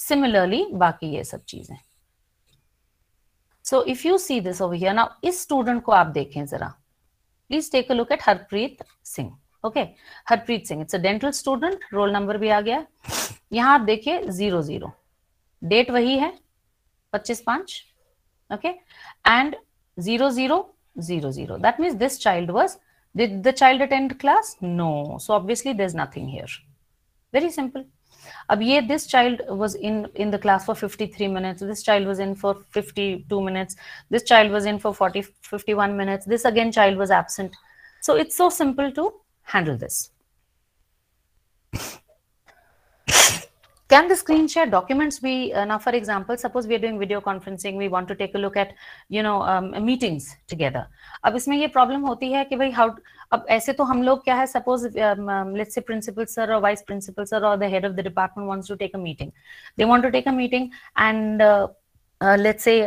Similarly, बाकी ये सब चीजें. So if you see this over here, now इस student को आप देखें जरा. Please take a look at Harpreet Singh. Okay, Harpreet Singh. It's a dental student. Roll number भी आ गया. यहाँ आप देखिए 00. Date वही है 25/5. Okay, and 0, 0, 0, 0. That means this child was, did the child attend class? No. So obviously there's nothing here. Very simple. अब ये this child was in the class for 53 minutes, this child was in for 52 minutes, this child was in for 51 minutes, this again child was absent. So it's so simple to handle this. Can the screen share documents be, now for example, suppose we are doing video conferencing, we want to take a look at, meetings together. अब इसमें ये problem होती है कि भाई how, अब ऐसे तो हम लोग क्या है, suppose let's say principal sir or vice principal sir or the head of the department wants to take a meeting. They want to take a meeting and let's say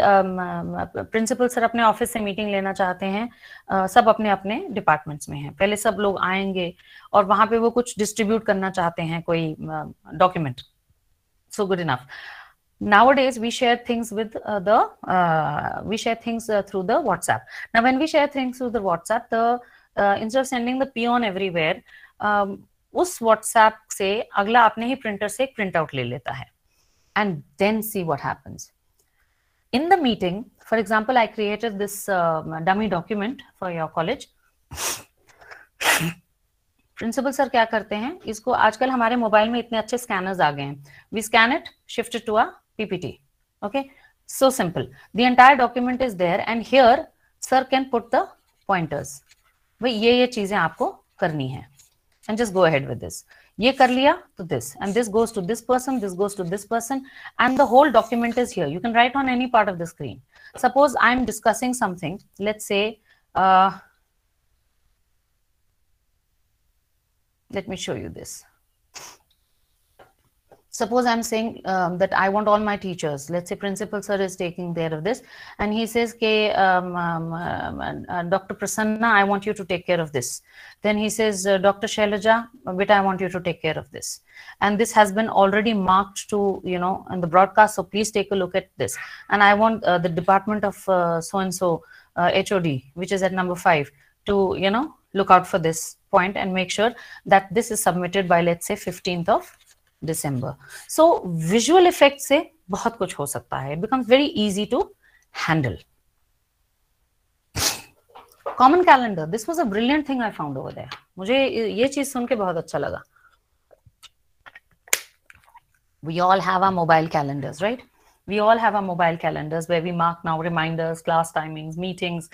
principal sir अपने office से meeting लेना चाहते हैं, सब अपने अपने departments में हैं, पहले सब लोग आएंगे और वहां पे वो कुछ डिस्ट्रीब्यूट करना चाहते हैं कोई document. So good enough. Nowadays we share things with through the WhatsApp. Now when we share things through the WhatsApp, instead of sending the peon everywhere, उस WhatsApp से अगला अपने ही प्रिंटर से एक प्रिंट आउट ले लेता है and then see what happens. In the meeting, for example, I created this dummy document for your college. Principal sir क्या करते हैं, इसको आजकल हमारे मोबाइल में इतने अच्छे स्कैनर्स आ गए हैं. We scan it, shift it to a PPT. Okay, so simple. The entire document is there and here sir can put the pointers. भाई ये चीजें आपको करनी है and just go ahead with this. ये कर लिया तो this and this goes to this person, this goes to this person and the whole document is here. You can write on any part of the screen. Suppose I am discussing something, let's say let me show you this. Suppose I'm saying that I want all my teachers, let's say principal sir is taking care of this and he says Dr. Prasanna, I want you to take care of this. Then he says Dr. Shailaja, beta, I want you to take care of this, and this has been already marked to in the broadcast, so please take a look at this. And I want the department of so and so HOD, which is at number 5, to look out for this point and make sure that this is submitted by, let's say, 15th of December. So visual effects से बहुत कुछ हो सकता है. It becomes very easy to handle. Common calendar. This was a brilliant thing I found over there. मुझे ये चीज सुन के बहुत अच्छा लगा. We all have our mobile calendars, right? We all have our mobile calendars where we mark now reminders, class timings, meetings.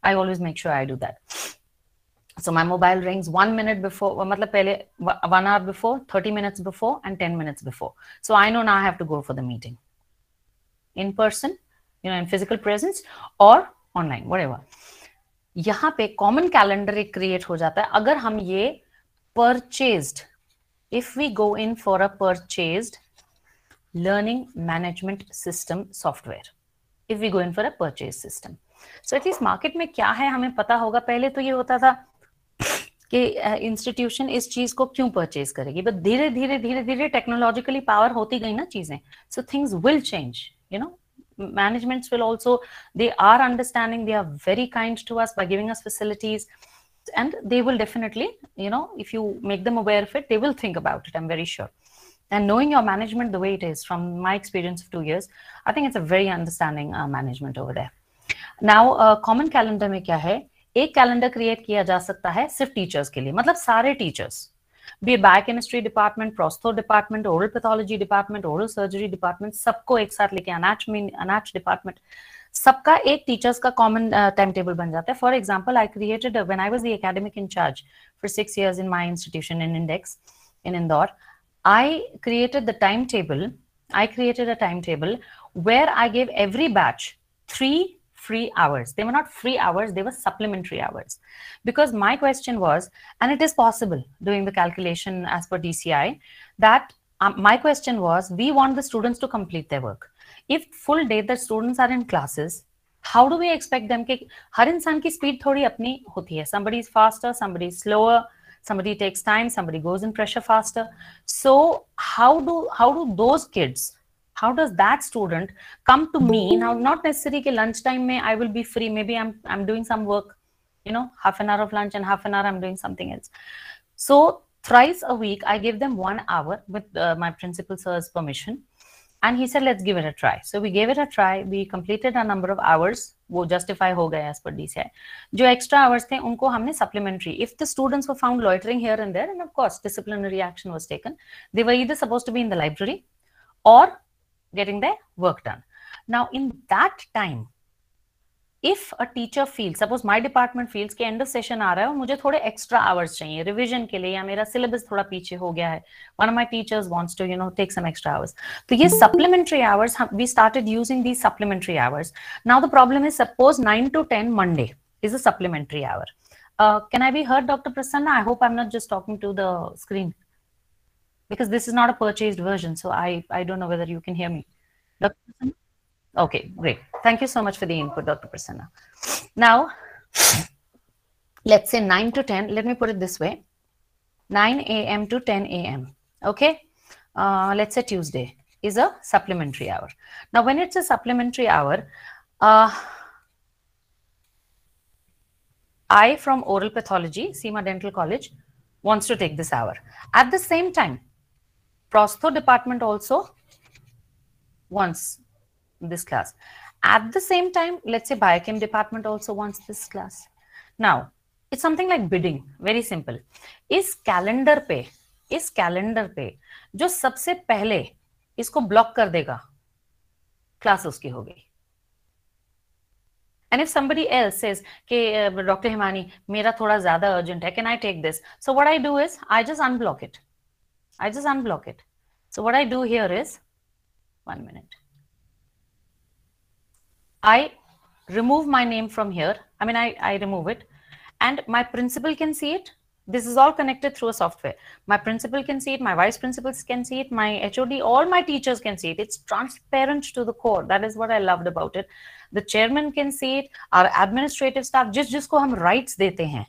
I always make sure I do that. So my mobile rings 1 minute before, matlab pehle 1 hour before, 30 minutes before, and 10 minutes before. So I know now I have to go for the meeting. In person, in physical presence or online, whatever. यहाँ पे common calendar एक create हो जाता है अगर हम ये purchased, if we go in for a purchased learning management system software, if we go in for a purchase system. So at least market में क्या है हमें पता होगा. पहले तो ये होता था कि इंस्टीट्यूशन इस चीज को क्यों परचेज करेगी, बट धीरे धीरे धीरे धीरे टेक्नोलॉजिकली पावर होती गई ना चीजें. So things will change. Managements will also, they are understanding, they are very kind to us by giving us facilities, and they will definitely, if you make them aware of it, they will think about it, I'm very sure. And knowing your management the way it is, from my experience of 2 years, I think it's a very understanding management over there. Now common calendar में क्या है, एक calendar create किया जा सकता है सिर्फ teachers के लिए, मतलब सारे teachers, B biochemistry department, prostho department, oral pathology department, oral surgery department, सबको एक साथ लेके, अनाच डिपार्टमेंट, सबका एक टीचर्स का कॉमन टाइम टेबल बन जाता है. For example, I created when I was the academic in charge for 6 years in my institution in Index in Indore. I created a timetable where I gave every batch 3 free hours. They were not free hours, they were supplementary hours. Because my question was, and it is possible doing the calculation as per DCI, that my question was, we want the students to complete their work. If full day the students are in classes, how do we expect them कि हर इंसान की speed थोड़ी अपनी होती है. Somebody is faster, somebody is slower, somebody takes time, somebody goes in pressure faster. So how do those kids, how does that student come to me now? Not necessarily कि lunch time में I will be free, maybe I'm doing some work, half an hour of lunch and half an hour I'm doing something else. So thrice a week I give them 1 hour with my principal sir's permission, and he said let's give it a try. So we gave it a try, we completed a number of hours वो justify हो गए as per DCI. जो extra hours थे उनको हमने supplementary, if the students were found loitering here and there, and of course disciplinary action was taken. They were either supposed to be in the library or getting their work done. Now in that time, if a teacher feels, suppose my department feels कि end of session आ रहा है और मुझे थोड़े extra hours चाहिए revision के लिए, या मेरा syllabus थोड़ा पीछे हो गया है, one of my teachers wants to take some extra hours, तो ये supplementary hours, we started using these supplementary hours. Now the problem is, suppose 9 to 10 Monday is a supplementary hour. Can I be heard, Dr. Prasanna? I hope I'm not just talking to the screen, because this is not a purchased version, so I don't know whether you can hear me. Dr. Prasanna? Okay, great. Thank you so much for the input, Dr. Prasanna. Now, let's say 9 to 10. Let me put it this way. 9 a.m. to 10 a.m. Okay? Let's say Tuesday is a supplementary hour. Now, when it's a supplementary hour, I from oral pathology, Seema Dental College, wants to take this hour. At the same time, prostho department also wants this class. At the same time, let's say biochem department also wants this class. Now it's something like bidding, very simple. इस calendar पे जो सबसे पहले इसको block कर देगा, class उसकी हो गई. And if somebody else says कि Dr. Hemani, मेरा थोड़ा ज्यादा urgent है, can I take this? So what I do is I just unblock it. So what I do here is, 1 minute, I remove my name from here. I mean, I remove it, and my principal can see it. This is all connected through a software. My principal can see it, my vice principals can see it, my HOD, all my teachers can see it. It's transparent to the core. That is what I loved about it. The chairman can see it, our administrative staff, जिसको हम rights देते हैं,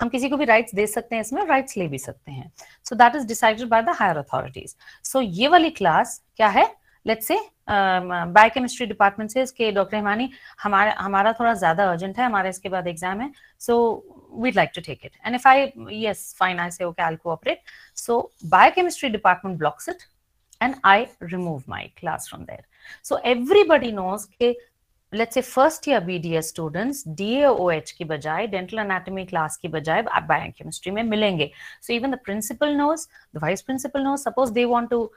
हम किसी को भी rights दे सकते हैं, इसमें rights ले भी सकते हैं. So that is decided by the higher authorities. So ये वाली class क्या है? Let's say बायोकेमिस्ट्री डिपार्टमेंट से कि डॉक्टर हिमानी हमारा थोड़ा ज्यादा अर्जेंट है, हमारे इसके बाद एग्जाम है, सो we'd like to take it. And if I, yes, fine, I say, okay, I'll cooperate. So biochemistry department blocks it and I remove my class from there. So everybody knows कि let's say first year BDS students DAOH की बजाय dental anatomy class की बजाय biochemistry में मिलेंगे. So even the principal knows, the vice principal knows. Suppose they want to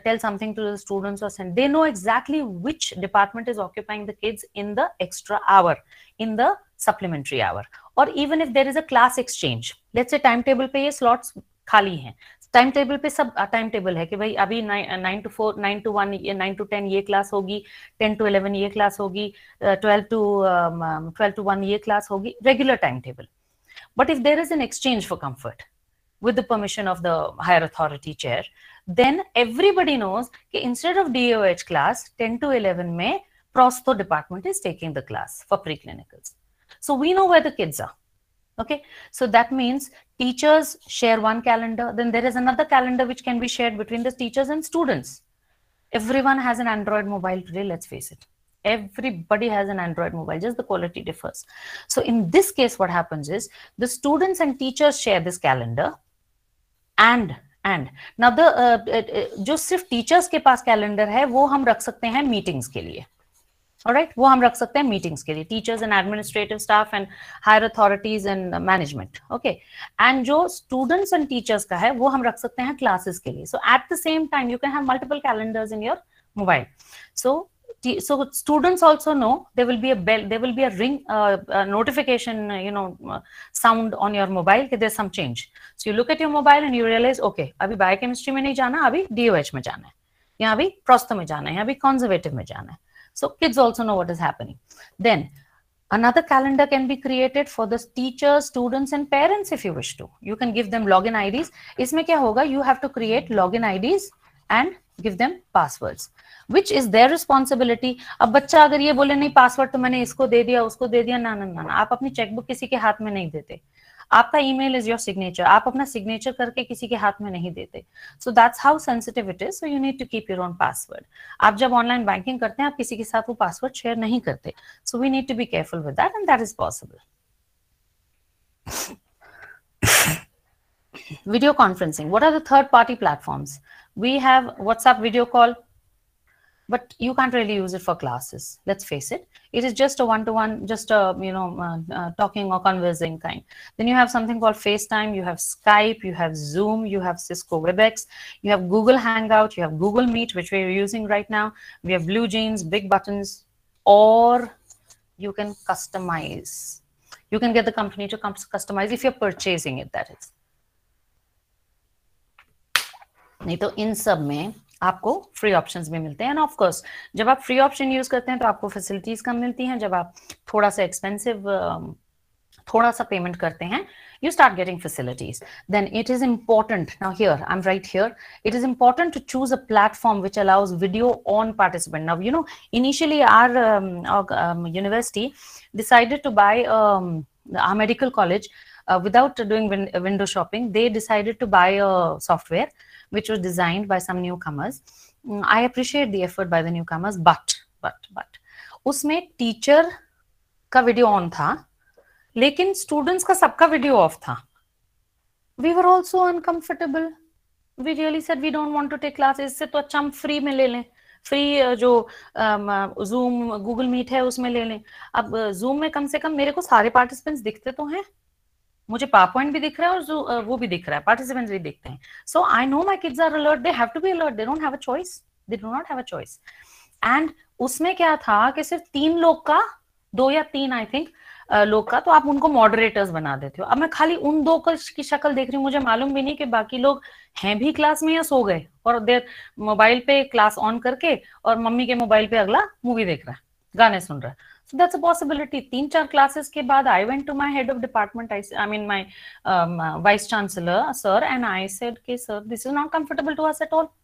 tell something to the students or send, they know exactly which department is occupying the kids in the extra hour, in the supplementary hour. Or even if there is a class exchange, let's say timetable पे ये slots खाली हैं, time table पे सब time table है कि भाई अभी 9 to 4, 9 to 1, 9 to 10 ये क्लास होगी, 10 to 11 ये क्लास होगी, 12 to 1 ये क्लास होगी, regular time table. But if there is an exchange for comfort with the permission of the higher authority chair, then everybody knows that instead of DOH class, 10 to 11 में prostho department is taking the class for preclinicals. So we know where the kids are. Okay, so that means teachers share one calendar, then there is another calendar which can be shared between the teachers and students. Everyone has an Android mobile today, let's face it. Everybody has an Android mobile, just the quality differs. So in this case, what happens is the students and teachers share this calendar, and now the जो सिर्फ teachers के पास calendar है वो हम रख सकते हैं meetings के लिए. Alright, वो हम रख सकते हैं meetings के लिए, teachers and administrative staff and higher authorities and management. Okay, and जो students and teachers का है वो हम रख सकते हैं classes के लिए. So at the same time you can have multiple calendars in your mobile. So students also know there will be a bell, there will be a ring, notification, sound on your mobile that there's some change. So you look at your mobile and you realize, okay, अभी biochemistry में नहीं जाना, अभी DOH में जाना है, या अभी prostho में जाना है, या अभी conservative में जाना है. So kids also know what is happening. Then another calendar can be created for the teachers, students and parents if you wish to. You can give them login IDs. इसमें क्या होगा? You have to create login IDs and give them passwords, which is their responsibility. अब बच्चा अगर ये बोले नहीं password तो मैंने इसको दे दिया, उसको दे दिया, ना, आप अपनी checkbook किसी के हाथ में नहीं देते. आपका email is your signature. आप अपना signature करके किसी के हाथ में नहीं देते. So that's how sensitive it is. So you need to keep your own password. आप जब online banking करते हैं, आप किसी के साथ वो password share नहीं करते. So we need to be careful with that, and that is possible. Video conferencing. What are the third-party platforms? We have WhatsApp video call. but you can't really use it for classes. Let's face it. It is just a one-to-one, just a, talking or conversing kind. Then you have something called FaceTime, you have Skype, you have Zoom, you have Cisco WebEx, you have Google Hangout, you have Google Meet, which we're using right now. We have blue jeans, big buttons, or you can customize. You can get the company to customize if you're purchasing it, that is. नहीं तो इन सब में आपको free options भी मिलते हैं end of course जब आप फ्री ऑप्शन यूज करते हैं तो आपको फैसिलिटीज कम मिलती हैं. जब आप थोड़ा सा एक्सपेंसिव थोड़ा सा पेमेंट करते हैं, you start getting facilities. Then it is important, now here I'm right here, it is important to choose a platform which allows video on participant. Now initially our university decided to buy our medical college without doing window shopping. They decided to buy a software which was designed by some newcomers. I appreciate the effort by the newcomers, but उसमें teacher का video on था लेकिन students का सबका video of था. We were also uncomfortable. We really said we don't want to take classes. इससे तो अच्छा हम फ्री में ले लें. फ्री जो Zoom, Google Meet है उसमें ले लें. अब Zoom में कम से कम मेरे को सारे पार्टिसिपेंट्स दिखते तो हैं. मुझे PowerPoint भी दिख रहा है और वो भी दिख रहा है, पार्टिसिपेंट्स भी दिखते हैं. So I know my kids are alert. They have to be alert. They don't have a choice. They do not have a choice. And उसमें क्या था कि सिर्फ 3 लोग का, 2 या 3 आई थिंक लोग का, तो आप उनको मॉडरेटर्स बना देते हो. अब मैं खाली उन 2 की शक्ल देख रही हूँ, मुझे मालूम भी नहीं कि बाकी लोग हैं भी क्लास में या सो गए और देर मोबाइल पे क्लास ऑन करके और मम्मी के मोबाइल पे अगला मूवी देख रहा है, गाने सुन रहा है. So that's a possibility. 3-4 classes के बाद I went to my head of department, I mean my vice chancellor sir, and I said, okay sir, this is not comfortable to us at all.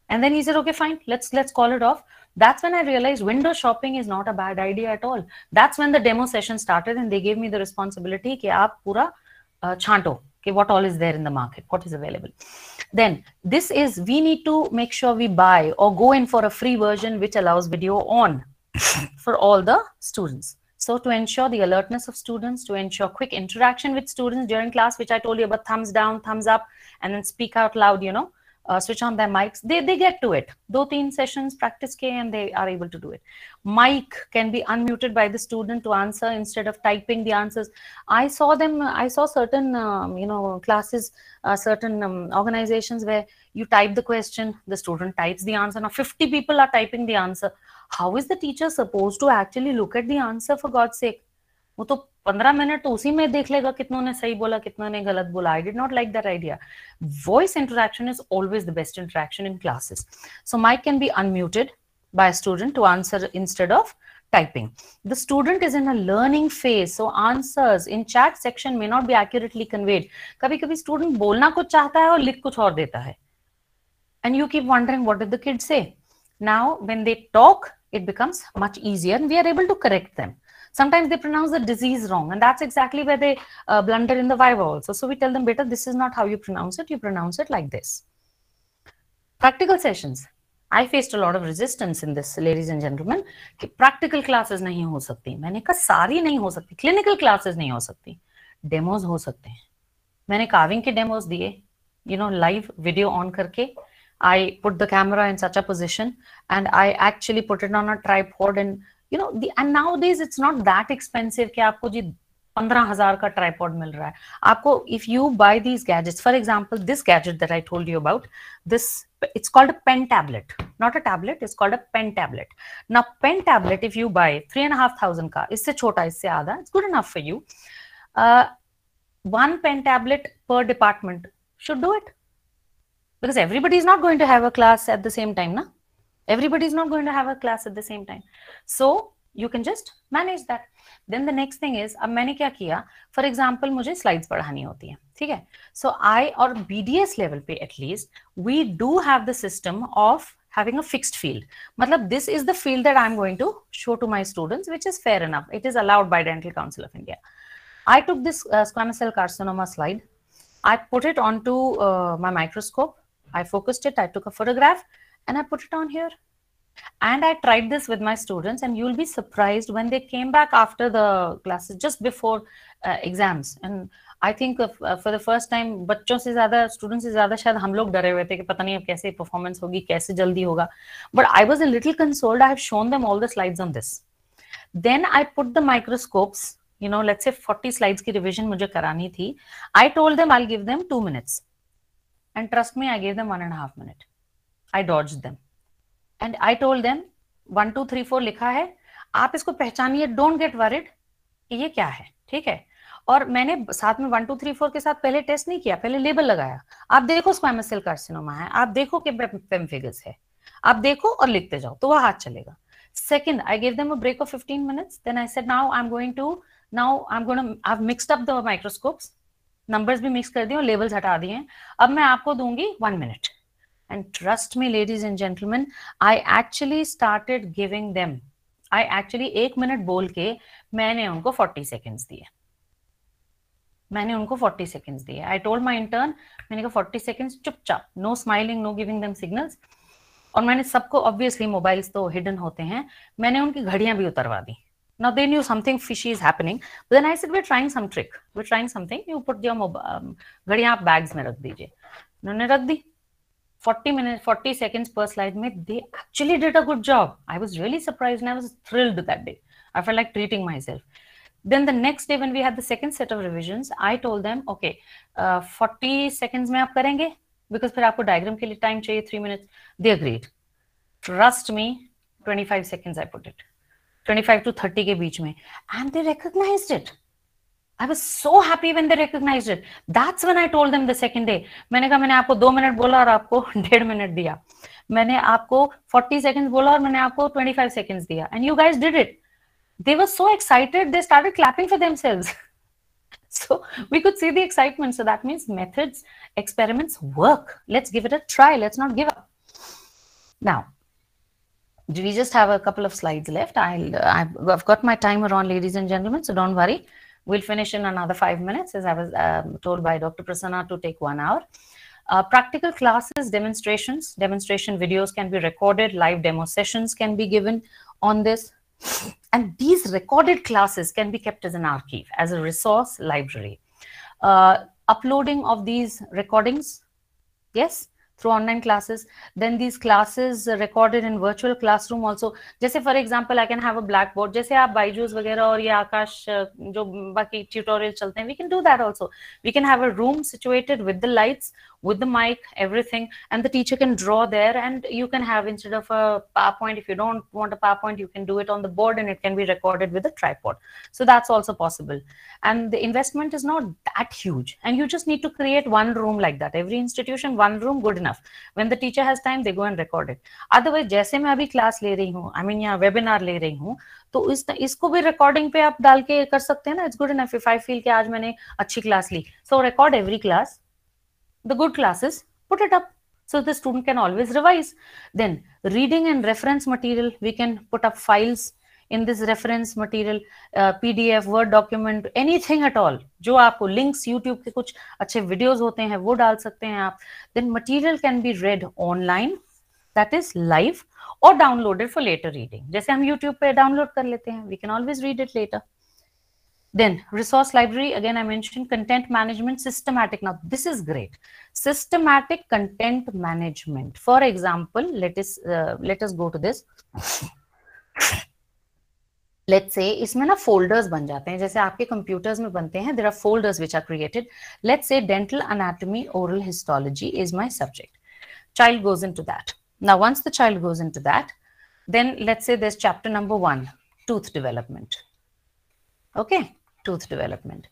And then he said, okay fine, let's call it off. That's when I realized window shopping is not a bad idea at all. That's when the demo session started and they gave me the responsibility कि आप पूरा छांटो कि what all is there in the market, what is available. Then this is, we need to make sure we buy or go in for a free version which allows video on for all the students. So to ensure the alertness of students, to ensure quick interaction with students during class, which I told you about, thumbs down, thumbs up, and then speak out loud, switch on their mics. They get to it. 2-3 sessions practice ke and they are able to do it. Mic can be unmuted by the student to answer instead of typing the answers. I saw certain classes, certain organizations where you type the question, the student types the answer. Now 50 people are typing the answer. How is the teacher supposed to actually look at the answer, for God's sake? वो तो 15 minute तो उसी में देख लेगा कितनों ने सही बोला कितनों ने गलत बोला. I did not like that idea. Voice interaction is always the best interaction in classes. So mic can be unmuted by a student to answer instead of typing. The student is in a learning phase, so answers in chat section may not be accurately conveyed. कभी-कभी student बोलना कुछ चाहता है और लिख कुछ और देता है. And you keep wondering, what did the kids say? Now, when they talk, it becomes much easier and we are able to correct them. Sometimes they pronounce the disease wrong, and that's exactly where they blunder in the viva also. So we tell them, beta, this is not how you pronounce it. You pronounce it like this. Practical sessions. I faced a lot of resistance in this, ladies and gentlemen. कि practical classes नहीं हो सकती. मैंने कहा सारी नहीं हो सकती. Clinical classes नहीं हो सकती. Demos हो सकते हैं. मैंने carving के demos दिए. Live video on करके. I put the camera in such a position and I actually put it on a tripod and and nowadays it's not that expensive कि आपको जी 15,000 का tripod मिल रहा है. आपको, if you buy these gadgets, for example, this gadget that I told you about, it's called a pen tablet, not a tablet, it's called a pen tablet. Now pen tablet, if you buy 3,500 का, इससे छोटा, इससे आधा, it's good enough for you. One pen tablet per department should do it. Because everybody is not going to have a class at the same time, na? Everybody is not going to have a class at the same time. So you can just manage that. Then the next thing is, अब मैंने क्या किया? For example, मुझे slides पढ़ानी होती है, ठीक है? So I, or BDS level पे at least, we do have the system of having a fixed field. मतलब this is the field that I'm going to show to my students, which is fair enough. It is allowed by Dental Council of India. I took this squamous cell carcinoma slide. I put it onto my microscope. I focused it, I took a photograph and I put it on here. And I tried this with my students, and you'll be surprised when they came back after the classes, just before exams. And I think for the first time बच्चों से ज्यादा, student से ज्यादा शायद हम लोग डरे हुए थे कि पता नहीं अब कैसे परफॉर्मेंस होगी, कैसे जल्दी होगा. But I was a little consoled. I have shown them all the slides on this. Then I put the microscopes, you know, let's say 40 slides की revision मुझे करानी थी. I told them I'll give them 2 minutes. And trust me, I gave them 1.5 minutes. I dodged them. And I told them 1 2 3 4 लिखा है, आप इसको पहचानिए, don't get worried कि ये क्या है, ठीक है. और मैंने साथ में 1 2 3 4 के साथ पहले टेस्ट नहीं किया, पहले लेबल लगाया. आप देखो स्क्वैमस सेल कार्सिनोमा है, आप देखो कि पेम्फिगस है, आप देखो और लिखते जाओ, तो वह हाथ चलेगा. Second, I gave them a break of 15 minutes. Then I said, I've mixed up the microscopes. Numbers भी mix कर दिए और labels हटा दिए हैं. अब मैं आपको दूंगी 1 minute. And trust me, ladies and gentlemen, I actually started giving them. I actually 1 minute बोल के मैंने उनको 40 seconds दिए. मैंने उनको 40 seconds दिए. I told my intern, मैंने कहा 40 seconds चुपचाप, no smiling, no giving them signals. और मैंने सबको, ऑब्वियसली मोबाइल्स तो हिडन होते हैं, मैंने उनकी घड़ियां भी उतरवा दी. Now they knew something fishy is happening. But then I said, we're trying some trick. We're trying something. You put your घड़ियां आप बैग्स में रख दीजिए. उन्होंने रख दी. 40 seconds per slide में they actually did a good job. I was really surprised and I was thrilled that day. I felt like treating myself. Then the next day when we had the second set of revisions, I told them, okay, 40 seconds में आप करेंगे, because फिर आपको diagram के लिए time चाहिए 3 minutes. They agreed. Trust me, 25 seconds I put it. 25 to 30 के बीच में. And they recognized it. I was so happy when they recognized it. That's when I told them the second day. मैंने कहा मैंने आपको 2 minute बोला और आपको 1.5 minute दिया. मैंने आपको 40 seconds बोला और मैंने आपको 25 seconds दिया. And you guys did it. They were so excited, they started clapping for themselves. So we could see the excitement. So that means methods, experiments work. Let's give it a try. Let's not give up. Now, we just have a couple of slides left. I've got my timer on, ladies and gentlemen, so don't worry. We'll finish in another 5 minutes, as I was told by Dr. Prasanna to take 1 hour. Practical classes, demonstrations, demonstration videos can be recorded, live demo sessions can be given on this. And these recorded classes can be kept as an archive, as a resource library. Uploading of these recordings, yes, through online classes. Then these classes recorded in virtual classroom also. जैसे for example, I can have a blackboard. जैसे आप बायजूस वगैरह और ये आकाश जो बाकी tutorial चलते हैं, we can do that also. We can have a room situated with the lights, with the mic, everything, and the teacher can draw there, and you can have, instead of a PowerPoint, if you don't want a PowerPoint, you can do it on the board and it can be recorded with a tripod. So that's also possible. And the investment is not that huge, and you just need to create one room like that. Every institution, one room, good enough. When the teacher has time, they go and record it. Otherwise, जैसे मैं अभी class ले रही हूँ, I mean यहाँ webinar ले रही हूँ, तो इसको भी रिकॉर्डिंग पे आप डाल के कर सकते हैं ना. It's good enough if I feel कि आज मैंने अच्छी class Lee. So record every class. The good classes, put it up so the student can always revise. Then reading and reference material, we can put up files in this reference material, PDF, Word document, anything at all. जो आपको links, YouTube के कुछ अच्छे videos होते हैं, वो डाल सकते हैं आप. Then material can be read online, that is live, or downloaded for later reading. जैसे हम YouTube पे download कर लेते हैं, we can always read it later. Then resource library, again I mentioned content management, systematic. Now this is great. Systematic content management. For example, let us go to this. Let's say इसमें ना folders बन जाते हैं, जैसे आपके computers में बनते हैं. There are folders which are created. Let's say dental anatomy, oral histology is my subject. Child goes into that. Now once the child goes into that, then let's say there's chapter number 1, tooth development. Okay, tooth development.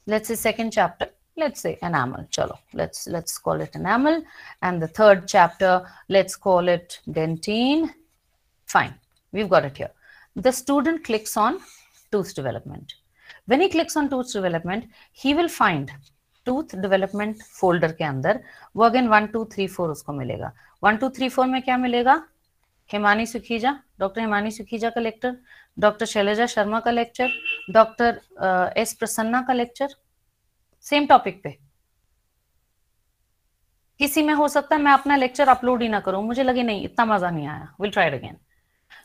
Let's say second chapter, let's say enamel. Chalo, let's call it enamel. And the third chapter, let's call it dentine. Fine, we've got it here. The student clicks on tooth development. When he clicks on tooth development, he will find tooth development folder के अंदर वो again 1 2 3 4 उसको मिलेगा. 1 2 3 4 में क्या मिलेगा? Hemani Sukhija, doctor Hemani Sukhija का lecture, doctor Selja Sharma का लेक्चर, डॉक्टर एस प्रसन्ना का लेक्चर, सेम टॉपिक पे. किसी में हो सकता है मैं अपना लेक्चर अपलोड ही ना करूं, मुझे लगे नहीं इतना मजा नहीं आया, will try it again.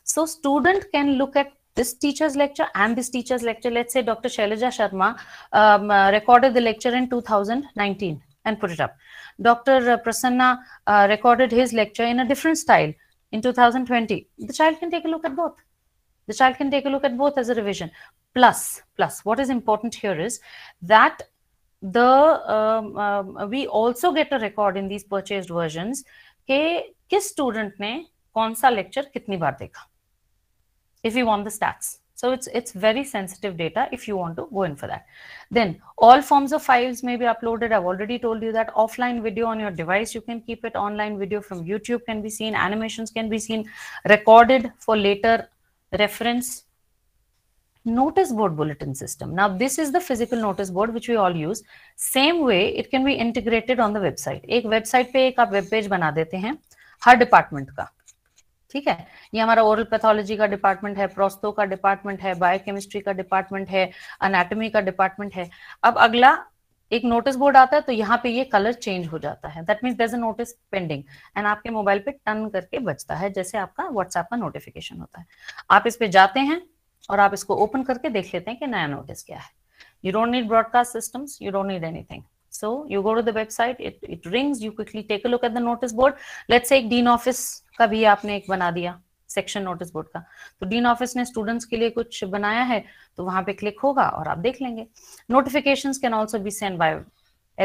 So student can look at this teacher's lecture and this teacher's lecture. Let's say Dr. Shailaja Sharma recorded the lecture in 2019 and put it up. Dr. Prasanna recorded his lecture in a different style in 2020. The child can take a look at both. The child can take a look at both as a revision. Plus, what is important here is that we also get a record in these purchased versions कि किस student ने कौन सा lecture कितनी बार देखा. If you want the stats. So it's very sensitive data if you want to go in for that. Then all forms of files may be uploaded. I've already told you that offline video on your device, you can keep it. Online video from YouTube can be seen. Animations can be seen, recorded for later reference. Notice board bulletin system. Now this is the physical notice board which we all use. Same way it can be integrated on the website. एक website पे एक आप web page बना देते हैं हर department का. ठीक है, ये हमारा ओरल पैथोलॉजी का डिपार्टमेंट है, प्रोस्तो का डिपार्टमेंट है, बायोकेमिस्ट्री का डिपार्टमेंट है, एनाटॉमी का डिपार्टमेंट है. अब अगला एक नोटिस बोर्ड आता है तो यहाँ पे ये कलर चेंज हो जाता है. That means there is a notice pending and आपके मोबाइल पे टर्न करके बजता है जैसे आपका व्हाट्सएप का नोटिफिकेशन होता है. आप इस पे जाते हैं और आप इसको ओपन करके देख लेते हैं कि नया नोटिस क्या है. You don't need broadcast systems, you don't need anything. So you go to the website, it rings, you quickly take a look at the notice board. Let's say dean office का भी आपने एक बना दिया section notice board का, तो dean office ने students के लिए कुछ बनाया है तो वहां पे क्लिक होगा और आप देख लेंगे. Notifications can also be send by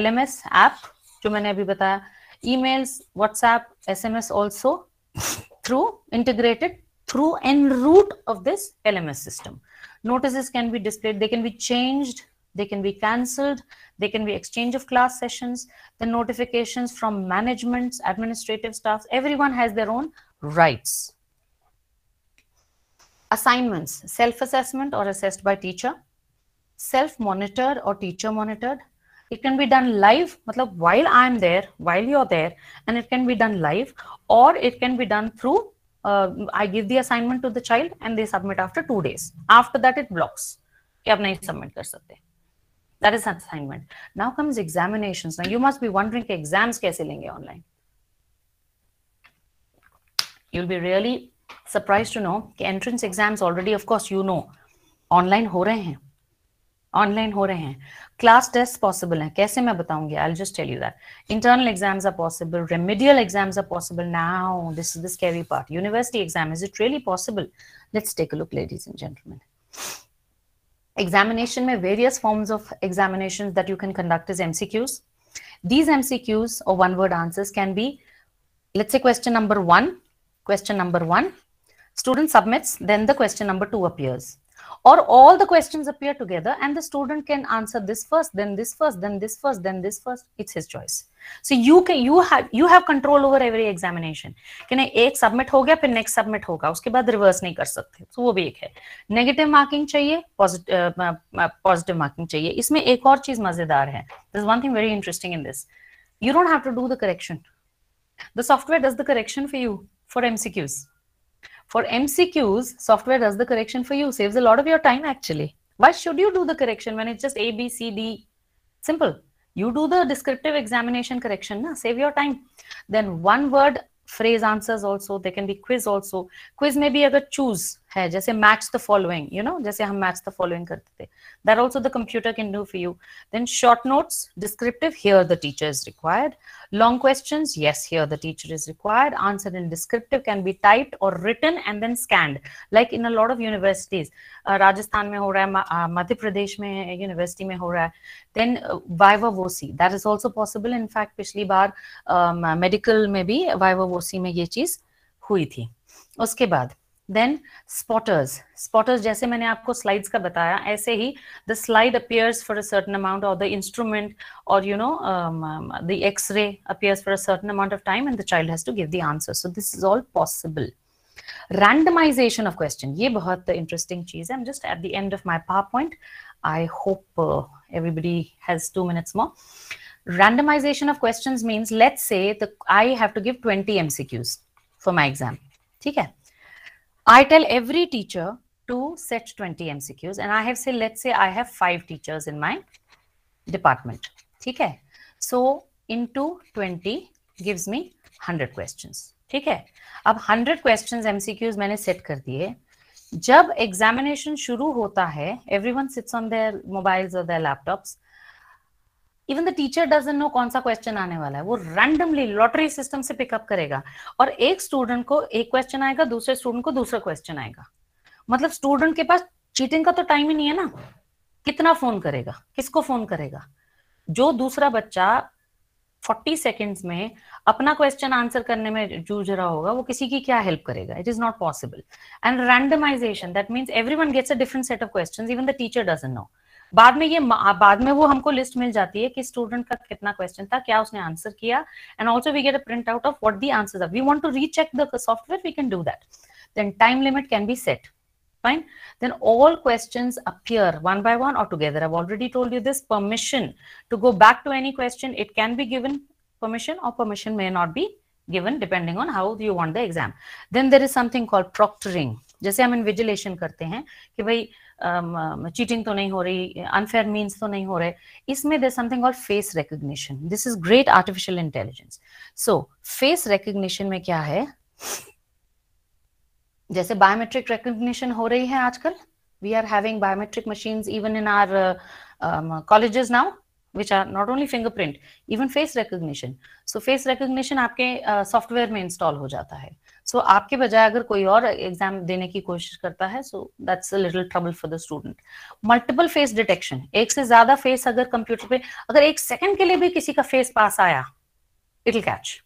LMS app जो मैंने अभी बताया, emails, WhatsApp, SMS also through integrated through en route of this LMS system. Notices can be displayed, they can be changed, they can be cancelled, they can be exchange of class sessions, the notifications from managements, administrative staffs, everyone has their own rights. Assignments, self-assessment or assessed by teacher, self-monitored or teacher-monitored. It can be done live, matlab while I am there, while you're there, and it can be done live, or it can be done through I give the assignment to the child and they submit after 2 days. After that it blocks. कि आप नहीं submit कर सकते. That is assignment. Now comes examinations. Now you must be wondering कि exams कैसे लेंगे online. You'll be really surprised to know कि entrance exams already, of course, you know, online हो रहे हैं. ऑनलाइन हो रहे हैं. क्लास टेस्ट पॉसिबल है. कैसे मैं बताऊंगी? I will just tell you that. Internal exams are possible, remedial exams are possible. Now this is the scary part. University exam, is it really possible? Let's take a look ladies and gentlemen. Examination में various forms of examination that you can conduct is MCQs. These MCQs or one word answers can be, let's say question number 1, student submits, then the question number 2 appears. Or all the questions appear together and the student can answer this first, then this first, then this first, then this first. It's his choice. So you have control over every examination. कि नहीं एक submit हो गया फिर next submit होगा, उसके बाद reverse नहीं कर सकते, तो वो भी एक है. नेगेटिव मार्किंग चाहिए, पॉजिटिव मार्किंग चाहिए. इसमें एक और चीज मजेदार है. There's one thing very interesting in this. You don't have to do the correction. The software does the correction for you for MCQs. For MCQs, software does the correction for you, saves a lot of your time actually. Why should you do the correction when it's just A, B, C, D? Simple. You do the descriptive examination correction, na? Save your time. Then one word phrase answers also, they can be quiz also. Quiz में भी अगर choose है, जैसे match the following, you know, जैसे हम match the following करते थे. That also the computer can do for you. Then short notes, descriptive, here the teacher is required. Long questions, yes, here the teacher is required. Answer in descriptive can be typed or written and then scanned. Like in a lot of universities, Rajasthan में हो रहा है, मध्य प्रदेश में university में हो रहा है. Then viva voce, that is also possible. In fact, पिछली बार मेडिकल में भी viva voce में ये चीज हुई थी. उसके बाद then spotters जैसे मैंने आपको slides का बताया, ऐसे ही the slide appears for a certain amount, or the instrument, or you know the X-ray appears for a certain amount of time and the child has to give the answer. So this is all possible. Randomization of question, ये बहुत interesting चीज है. I'm just at the end of my PowerPoint. I hope everybody has 2 minutes more. Randomization of questions means, let's say I have to give 20 MCQs for my exam. ठीक है? I tell every teacher to set 20 MCQs and I have said, let's say I have 5 teachers in my department. ठीक है? So into 20 gives me 100 questions. ठीक है? अब 100 questions MCQs मैंने set कर दिए. जब एग्जामिनेशन शुरू होता है, everyone sits on their mobiles और their laptops, even the teacher doesn't know कौन सा क्वेश्चन आने वाला है, वो रैंडमली लॉटरी सिस्टम से पिकअप करेगा, और एक स्टूडेंट को एक क्वेश्चन आएगा, दूसरे स्टूडेंट को दूसरा क्वेश्चन आएगा। मतलब स्टूडेंट के पास चीटिंग का तो टाइम ही नहीं है ना, कितना फोन करेगा, किसको फोन करेगा? जो दूसरा बच्चा 40 सेकेंड्स में अपना क्वेश्चन आंसर करने में जूझ रहा होगा, वो किसी की क्या हेल्प करेगा? It is not possible. And randomization, that means everyone gets a different set of questions, even the teacher doesn't know. बाद में वो हमको लिस्ट मिल जाती है कि स्टूडेंट का कितना क्वेश्चन था, क्या उसने आंसर किया, and also we get a print out of what the answers are. We want to recheck the software, we can do that. Then time limit can be set. Fine. Then all questions appear one by one or together. I've already told you this. Permission to go back to any question, it can be given permission, or permission may not be given depending on how you want the exam. Then there is something called proctoring. जैसे हम invigilation करते हैं कि भाई cheating तो नहीं हो रही, अनफेयर मीन्स तो नहीं हो रहे, इसमें there something called face recognition. This is great artificial intelligence. So face recognition में क्या है, जैसे बायोमेट्रिक रिकग्निशन हो रही है आजकल, we are having biometric machines even in our colleges now, which are not only fingerprint, even face recognition. So face recognition आपके software में इंस्टॉल हो जाता है. So आपके बजाय अगर कोई और एग्जाम देने की कोशिश करता है, so that's a little trouble for the student. Multiple face detection, एक से ज्यादा फेस अगर कंप्यूटर पे, अगर एक सेकंड के लिए भी किसी का फेस पास आया, it will catch.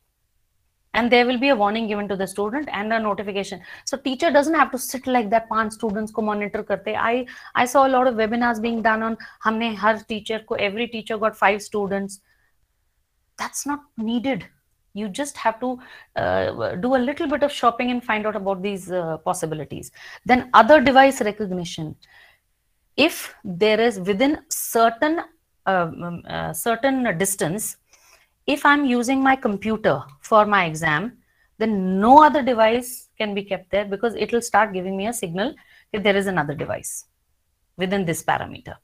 And there will be a warning given to the student and a notification. So teacher doesn't have to sit like that, 5 students को monitor करते. I saw a lot of webinars being done on, हमने हर teacher को, every teacher got 5 students. That's not needed. You just have to do a little bit of shopping and find out about these possibilities. Then other device recognition. If there is within certain distance, if I'm using my computer for my exam, then no other device can be kept there, because it will start giving me a signal if there is another device within this parameter.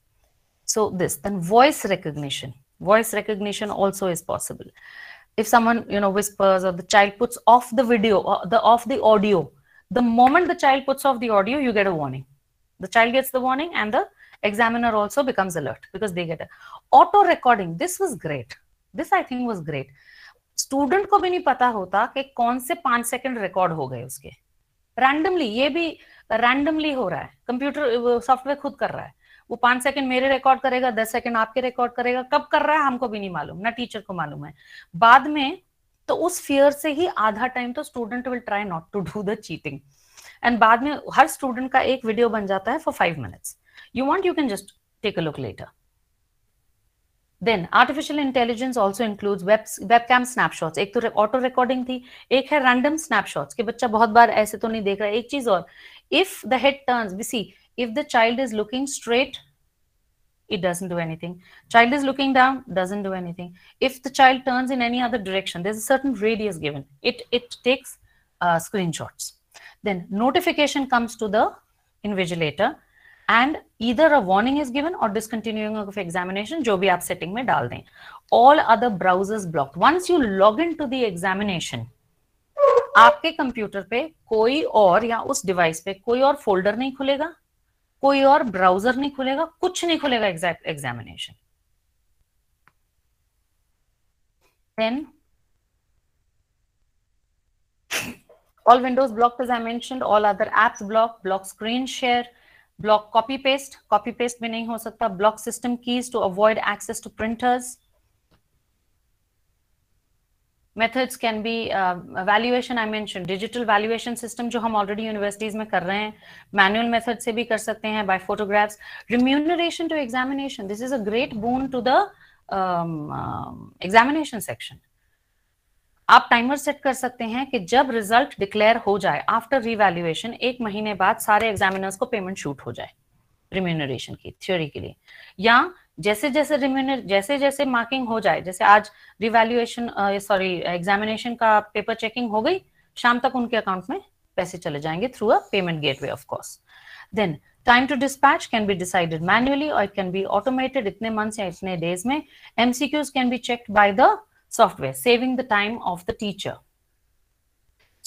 So this, then voice recognition. Voice recognition also is possible. If someone, whispers, or the child puts off the video or off the audio, the moment the child puts off the audio, you get a warning. The child gets the warning and the examiner also becomes alert, because they get a auto recording. This was great. This I think was great. Student को भी नहीं पता होता कि कौन से 5 second record हो गए उसके, रैंडमली. ये भी रैंडमली हो रहा है, कंप्यूटर सॉफ्टवेयर खुद कर रहा है. वो 5 सेकंड मेरे रिकॉर्ड करेगा, 10 सेकंड आपके रिकॉर्ड करेगा. कब कर रहा है हमको भी नहीं मालूम, ना टीचर को मालूम है. बाद में तो उस फियर से ही आधा टाइम तो student will try not to do the cheating, and बाद में हर स्टूडेंट का एक वीडियो बन जाता है for 5 minutes. You want, you can just take a look later. Then artificial intelligence also includes webcam snapshots. एक तो ऑटो रिकॉर्डिंग थी, एक है रैंडम स्नैपशॉट्स कि बच्चा बहुत बार ऐसे तो नहीं देख रहा है. एक चीज और, if the head turns, we see if the child is looking straight, it doesn't do anything. Child is looking down, doesn't do anything. If the child turns in any other direction, there's a certain radius given. It takes screenshots. Then notification comes to the invigilator, and either a warning is given or discontinuing of examination, जो भी आप setting में डाल दें. All other browsers blocked. Once you log into the examination, आपके computer पे कोई और या उस डिवाइस पे कोई और फोल्डर नहीं खुलेगा, कोई और ब्राउजर नहीं खुलेगा, कुछ नहीं खुलेगा examination. Then all windows blocked, as I mentioned. All other apps blocked. Block screen share. Block copy paste भी नहीं हो सकता. Block system keys to avoid access to printers. Methods can be valuation. I mentioned digital valuation system जो हम already universities में कर रहे हैं. Manual method से भी कर सकते हैं by photographs. Remuneration to examination. This is a great boon to the examination section. आप टाइमर सेट कर सकते हैं कि जब रिजल्ट डिक्लेयर हो जाए आफ्टर रिवैल्यूएशन, 1 महीने बाद सारे एग्जामिनर्स को पेमेंट शूट हो जाए रिम्यूनरेशन की, थ्योरी के लिए. या जैसे जैसे मार्किंग हो जाए, जैसे आज रिवैल्यूएशन एग्जामिनेशन का पेपर चेकिंग हो गई, शाम तक उनके अकाउंट में पैसे चले जाएंगे through a payment gateway of course. Then time to dispatch can be decided manually और इट कैन बी ऑटोमेटेड. इतने मंथ्स या इतने डेज में. MCQs can be checked by the software, saving the time of the teacher.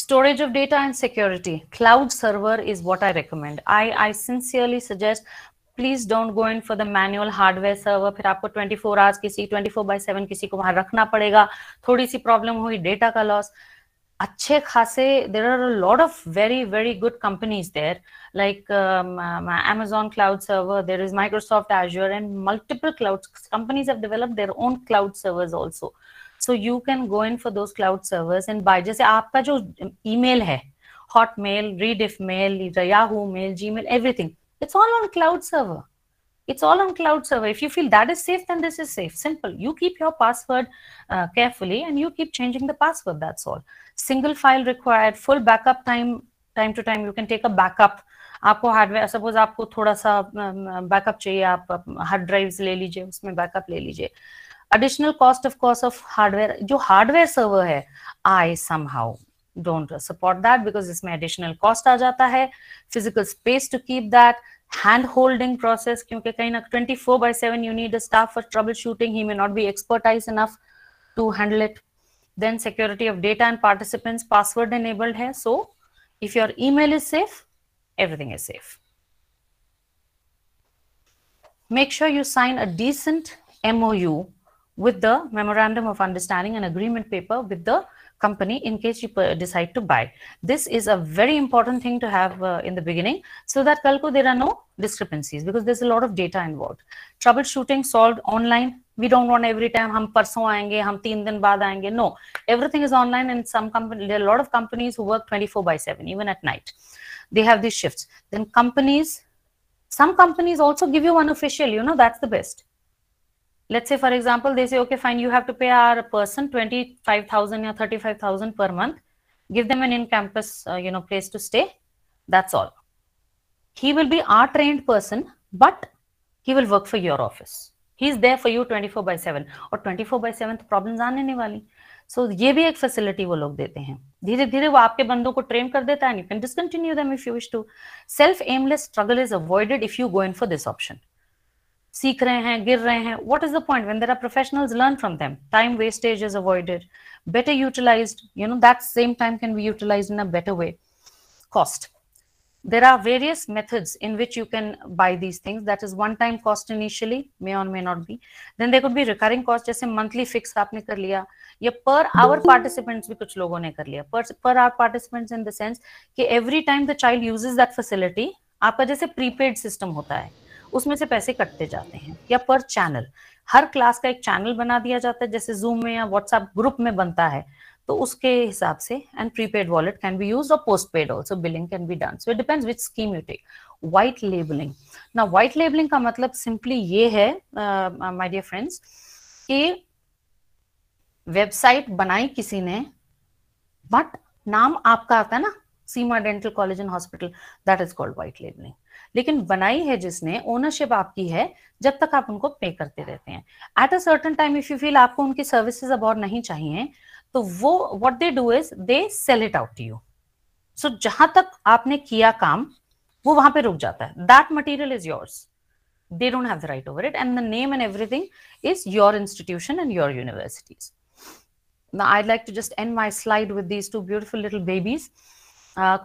Storage of data and security. Cloud server is what I recommend. I sincerely suggest, please don't go in for the manual hardware server. फिर आपको 24 hours किसी 24/7 किसी को वहां रखना पड़ेगा. थोड़ी सी problem हुई, डेटा का लॉस. अच्छे खासे, there are a lot of very good companies there, like Amazon Cloud Server, there is Microsoft Azure, and multiple cloud companies have developed their own cloud servers also. So you can go in for those cloud servers and buy. जैसे आपका जो email है, Hotmail, Rediffmail, Yahoo Mail, Gmail, everything, it's all on cloud server. It's all on cloud server. If you feel that is safe, then this is safe. Simple. You keep your password carefully and you keep changing the password. That's all. Single file required, full backup time to time. You can take a backup. आपको hardware, suppose आपको थोड़ा सा backup चाहिए, आप hard drives ले लीजिए, उसमें backup ले लीजिए. Additional cost, of course, of hardware. जो हार्डवेयर सर्वर है, I somehow don't support that because इसमें additional cost आ जाता है. Physical space to keep that. Hand holding process, क्योंकि कहीं ना 24/7 you need a staff for troubleshooting. He may not be expertise enough to handle it. Then security of data and participants, password enabled hai. So if your email is safe, everything is safe. Make sure you sign a decent MOU with the memorandum of understanding and agreement paper with the company in case you decide to buy. This is a very important thing to have in the beginning, so that kal ko there are no discrepancies, because there's a lot of data involved. Troubleshooting solved online. We don't want every time hum parson aayenge, hum 3 din baad aayenge. No, everything is online, and some company, there are a lot of companies who work 24/7, even at night. They have these shifts. Then some companies also give you unofficial, that's the best. Let's say, for example, they say, okay, fine, you have to pay our person 25,000 or 35,000 per month. Give them an in-campus, place to stay. That's all. He will be our trained person, but he will work for your office. He's there for you 24/7. और 24/7 problems आने नहीं वाली. So ये भी एक facility वो लोग देते हैं. धीरे धीरे वो आपके बंदों को train कर देता है, and you can discontinue them if you wish to. Self-aimless struggle is avoided if you go in for this option. सीख रहे हैं, गिर रहे हैं, what is the point? When there are professionals, learn from them. Time wastage is avoided. Better utilized, that same time can be utilized in a better way. Cost. There are various methods in which you can buy these things. That is one-time cost initially, may or may not be. Then there could be recurring cost, जैसे monthly fix आपने कर लिया, या per hour participants भी कुछ लोगों ने कर लिया. Per hour participants in the sense कि every time the child uses that facility, आपका जैसे prepaid system होता है, उसमें से पैसे कटते जाते हैं. या पर चैनल, हर क्लास का एक चैनल बना दिया जाता है, जैसे जूम में या व्हाट्सएप ग्रुप में बनता है, तो उसके हिसाब से. And prepaid wallet can be used or postpaid also, billing can be done. So it depends which scheme you take. White labeling. ना व्हाइट लेबलिंग का मतलब सिंपली ये है, माय डियर फ्रेंड्स, कि वेबसाइट बनाई किसी ने, बट नाम आपका आता है ना, Seema dental college and hospital, that is called white labeling. लेकिन बनाई है जिसने, ओनरशिप आपकी है जब तक आप उनको पे करते रहते हैं. At a certain time if you feel आपको उनकी सर्विसेज अब और नहीं चाहिए, तो वो what they do is they sell it out to you. So जहां तक आपने किया काम, वो वहां पे रुक जाता है. That material is yours. They don't have the right over it, and the name and everything is your institution and your universities. Now I'd like to just end my slide with these two beautiful little babies.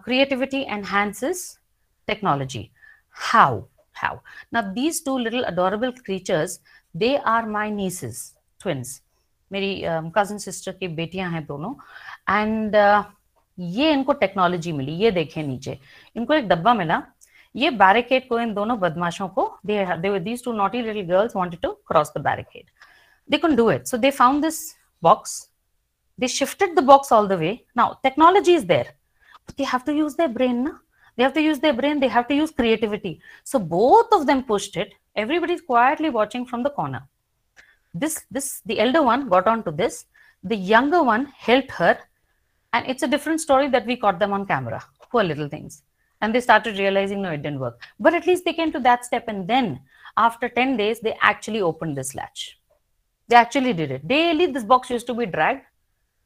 Creativity enhances technology. How? Now these two little adorable creatures, they are my nieces, twins. मेरी cousin sister की बेटियां हैं दोनों. And ये इनको technology मिली. ये देखें नीचे, इनको एक डब्बा मिला. ये बैरिकेड को, इन दोनों बदमाशों को, these two naughty little girls wanted to cross the barricade. They couldn't do it. So they found this box. They shifted the box all the way. Now technology is there, but they have to use their brain, na? They have to use their brain. They have to use creativity. So both of them pushed it. Everybody's quietly watching from the corner. The elder one got onto this. The younger one helped her. And it's a different story that we caught them on camera. Poor little things. And they started realizing, no, it didn't work. But at least they came to that step. And then after 10 days, they actually opened this latch. They actually did it. Daily, this box used to be dragged.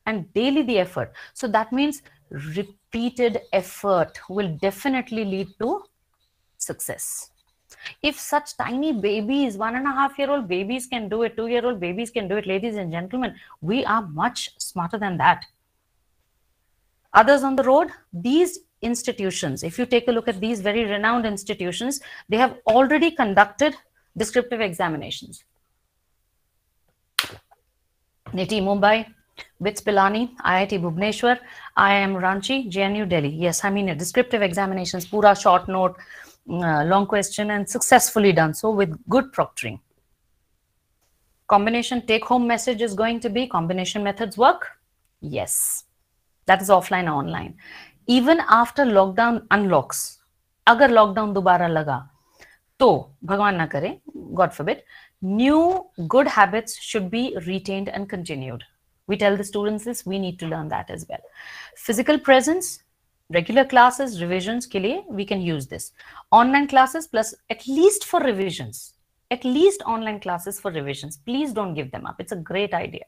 And daily the effort. So that means repeated effort will definitely lead to success. If such tiny babies, 1.5-year-old babies can do it, 2-year-old babies can do it, ladies and gentlemen, we are much smarter than that. Others on the road, these institutions, if you take a look at these very renowned institutions, they have already conducted descriptive examinations. NITI Mumbai, BITS Pilani, IIT Bhubaneswar, IIM Ranchi, JNU Delhi. Yes, I mean descriptive examinations, pura short note, long question, and successfully done so with good proctoring. Combination take-home message is going to be combination methods work? Yes. That is offline and online. Even after lockdown unlocks, agar lockdown dobara laga, to bhagwan na kare, God forbid, new good habits should be retained and continued. We tell the students this, we need to learn that as well. Physical presence, regular classes, revisions ke liye, we can use this. Online classes plus at least for revisions. At least online classes for revisions. Please don't give them up. It's a great idea.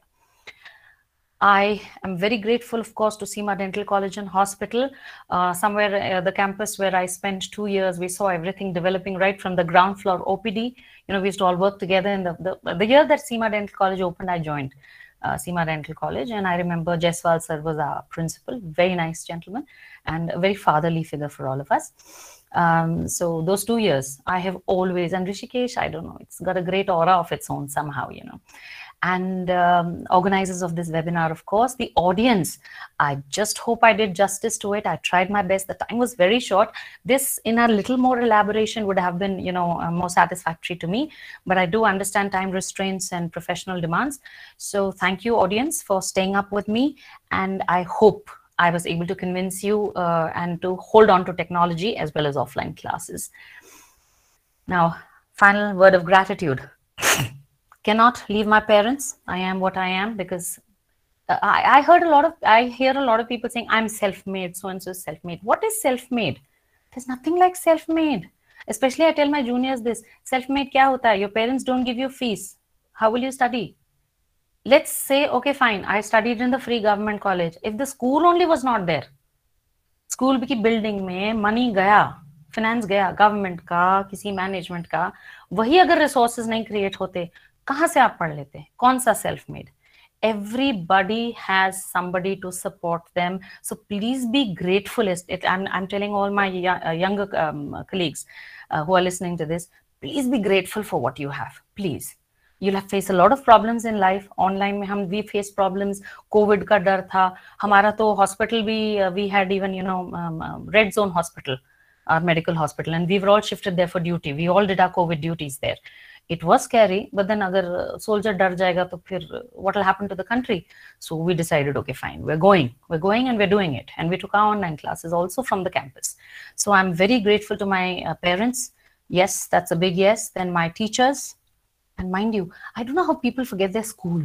I am very grateful, of course, to Seema Dental College and Hospital. Somewhere the campus where I spent 2 years, we saw everything developing right from the ground floor OPD. You know, we used to all work together. In the year that Seema Dental College opened, I joined Seema Dental College. And I remember Jaiswal sir was our principal, very nice gentleman and a very fatherly figure for all of us. So those 2 years, I have always, and Rishikesh, I don't know, it's got a great aura of its own somehow, you know. And organizers of this webinar, of course, the audience, I just hope I did justice to it. I tried my best. The time was very short. This, in a little more elaboration, would have been, you know, more satisfactory to me. But I do understand time restraints and professional demands. So thank you, audience, for staying up with me. And I hope I was able to convince you and to hold on to technology as well as offline classes. Now, final word of gratitude. Cannot leave my parents. I am what I am because I hear a lot of people saying I'm self-made, so and so is self-made. What is self-made? There's nothing like self-made. Especially I tell my juniors this, self-made kya hota hai? Your parents don't give you fees. How will you study? Let's say, okay, fine, I studied in the free government college. If the school only was not there, school की building में money गया, finance गया, government का, किसी management का, वही अगर resources नहीं create होते, कहाँ से आप पढ़ लेते? कौन सा self-made? Everybody has somebody to support them. So please be grateful. I'm telling all my younger colleagues who are listening to this, please be grateful for what you have. Please. You'll have faced a lot of problems in life. Online में we faced problems. COVID का डर था. हमारा तो hospital भी, we had even, you know, red zone hospital, our medical hospital, and we were all shifted there for duty. We all did our COVID duties there. It was scary, but then agar soldier dar jayega to phir what will happen to the country? So we decided, okay, fine, we're going and we're doing it. And we took our online classes also from the campus. So I'm very grateful to my parents. Yes, that's a big yes. Then my teachers. And mind you, I don't know how people forget their school.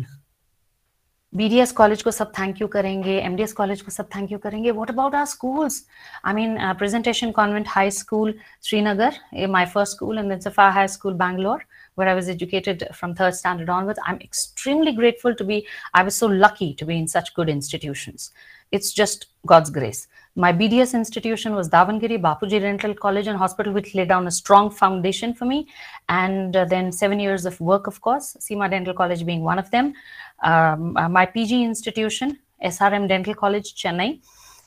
BDS college को सब thank you करेंगे, MDS college को सब thank you करेंगे. What about our schools? I mean, Presentation Convent High School, Srinagar, my first school, and then Safa High School, Bangalore, where I was educated from 3rd standard onwards. I'm extremely grateful to be, I was so lucky to be in such good institutions. It's just God's grace. My BDS institution was Davangere Bapuji Dental College and Hospital, which laid down a strong foundation for me. And then 7 years of work, of course, Seema Dental College being one of them. My PG institution, SRM Dental College, Chennai.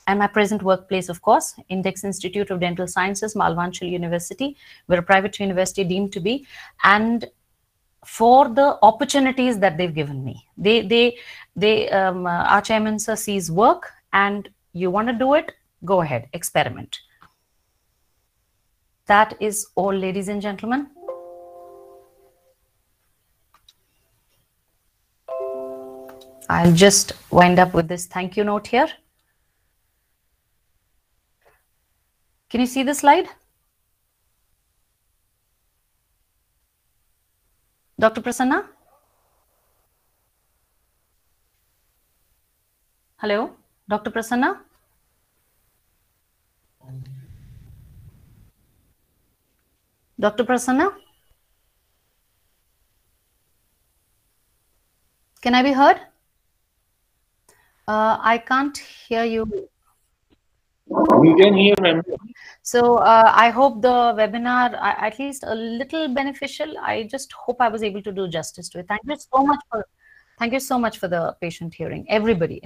And my present workplace, of course, Index Institute of Dental Sciences, Malvanchal University. We're a private university deemed to be. And for the opportunities that they've given me. Our chairman sir sees work and you want to do it, go ahead, experiment. That is all, ladies and gentlemen. I'll just wind up with this thank you note here. Can you see the slide? Dr. Prasanna? Hello, Dr. Prasanna? Dr. Prasanna? Can I be heard? I can't hear you. We can hear, ma'am. So I hope the webinar, at least a little beneficial. I just hope I was able to do justice to it. Thank you so much for the patient hearing. Everybody.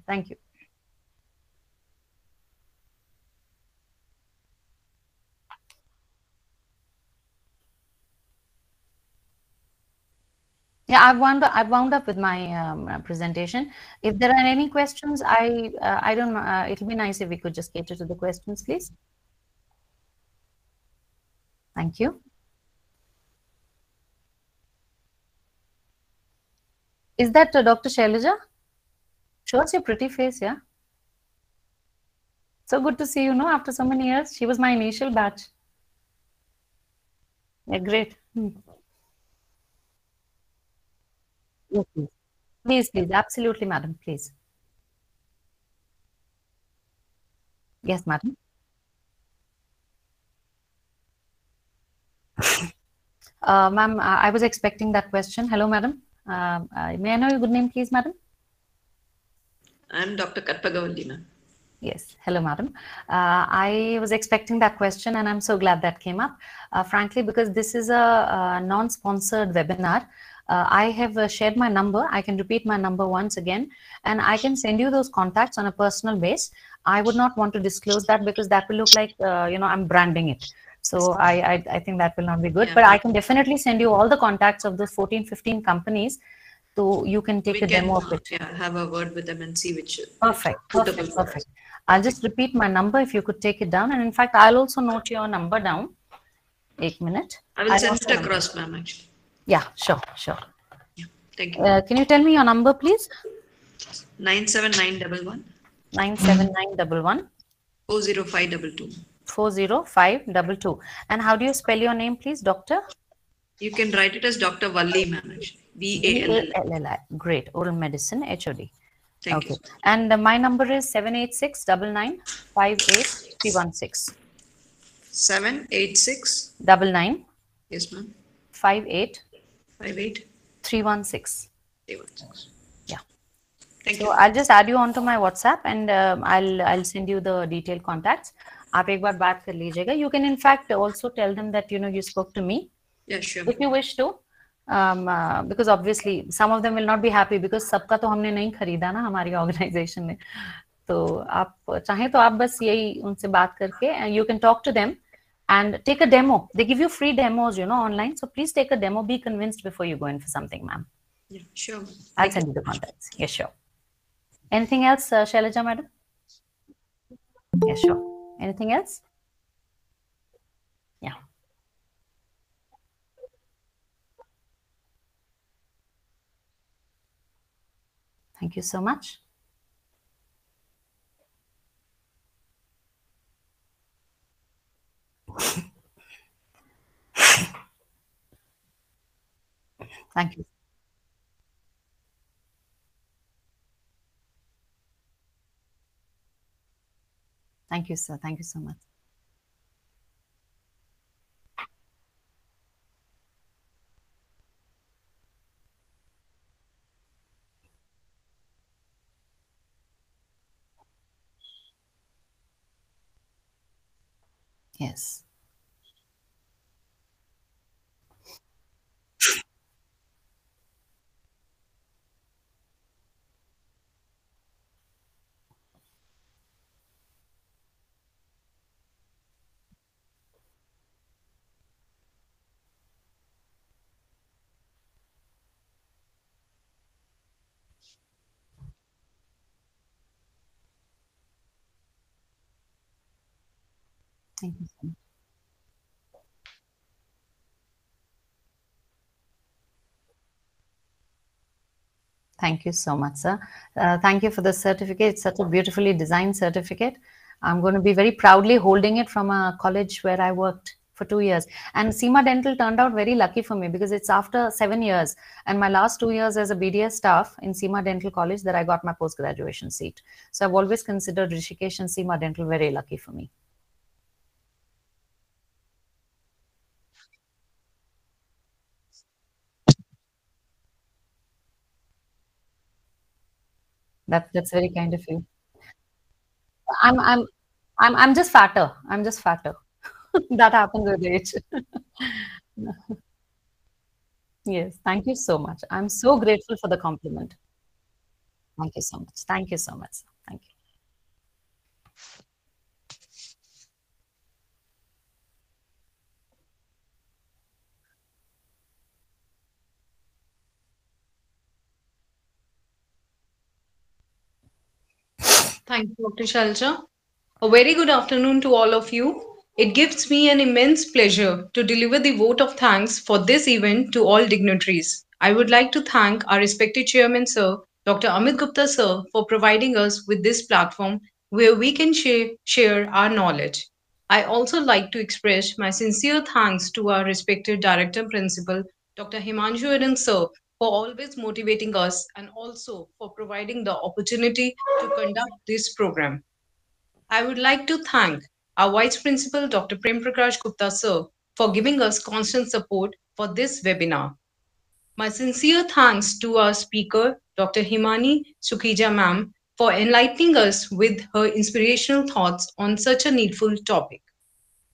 Thank you. Yeah, I've wound up with my presentation. If there are any questions, I don't know. It'll be nice if we could just cater to the questions, please. Thank you. Is that Dr. Shailaja? Shows your pretty face, yeah. So good to see you, know, after so many years. She was my initial batch. Yeah, great. Yes, please. Please, please. Absolutely, madam. Please. Yes, madam. Ma'am, I was expecting that question. Hello, madam. May I know your good name, please, madam? I'm Dr. Katpagavalli, ma'am. Yes. Hello, madam. I was expecting that question, and I'm so glad that came up. Frankly, because this is a non-sponsored webinar, I have shared my number. I can repeat my number once again, and I can send you those contacts on a personal base. I would not want to disclose that because that will look like, I'm branding it. So I think that will not be good. Yeah. But I can definitely send you all the contacts of those 14, 15 companies, so you can take a demo of it. Yeah, have a word with them and see which Perfect, suitable perfect, for us. perfect. I'll just repeat my number if you could take it down. And in fact, I'll also note your number down. 1 minute. I will I send want it your number. across, ma'am, actually. Yeah, sure, sure. Yeah. Thank you. Can you tell me your number, please? 97911 97911 40522. 40522. And how do you spell your name, please, Doctor? You can write it as Dr. Valli, ma'am, actually. VALL. VALLI. Great. Oral medicine, HOD. Thank Okay. you. And my number is 78699583116. 786. 99 Yes, ma'am. 58 58 316. 316. Yeah. Thank So you. I'll just add you onto my WhatsApp, and I'll send you the detailed contacts. आप एक बार बात कर लीजिएगा. You can in fact also tell them that you spoke to me, Yeah, sure. if you wish to, because obviously some of them will not be happy because सबका तो हमने नहीं खरीदा ना हमारी organization ने. तो आप चाहें तो आप बस यही उनसे बात करके, and you can talk to them and take a demo. They give you free demos, online. So please take a demo. Be convinced before you go in for something, ma'am. Yeah, sure. I'll send you the contacts. Yes, sure. Anything else, Shailaja, madam? Yes, sure. Anything else? Yeah. Thank you so much. Thank you. Thank you, sir. Thank you so much. Yes. Thank you so much. Thank you so much, sir. Thank you for the certificate. It's such a beautifully designed certificate. I'm going to be very proudly holding it from a college where I worked for 2 years. And Seema Dental turned out very lucky for me because it's after 7 years and my last 2 years as a BDS staff in Seema Dental College that I got my post-graduation seat. So I've always considered Rishikesh and Seema Dental very lucky for me. That's very kind of you. I'm I'm I'm just fatter. I'm just fatter. That happens with age. Yes, thank you so much. I'm so grateful for the compliment. Thank you so much. Thank you so much, sir. Thank you. Thank you, Dr. Shalja. A very good afternoon to all of you. It gives me an immense pleasure to deliver the vote of thanks for this event to all dignitaries. I would like to thank our respected chairman, sir, Dr. Amit Gupta, sir, for providing us with this platform where we can share our knowledge. I also like to express my sincere thanks to our respected director principal, Dr. Himanshu sir, for always motivating us and also for providing the opportunity to conduct this program. I would like to thank our Vice Principal, Dr. Prem Prakash Gupta, sir, for giving us constant support for this webinar. My sincere thanks to our speaker, Dr. Hemani Sukhija ma'am, for enlightening us with her inspirational thoughts on such a needful topic.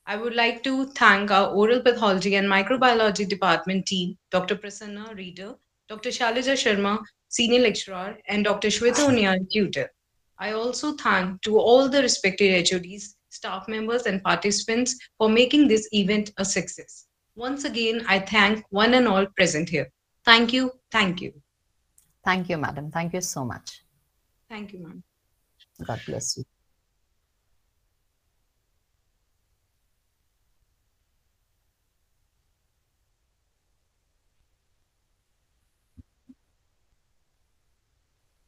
I would like to thank our oral pathology and microbiology department team, Dr. Prasanna, reader, Dr. Shailaja Sharma, senior lecturer, and Dr. Shweta Unyal, tutor. I also thank to all the respected HODs, staff members, and participants for making this event a success. Once again, I thank one and all present here. Thank you. Thank you. Thank you, madam. Thank you so much. Thank you, ma'am. God bless you.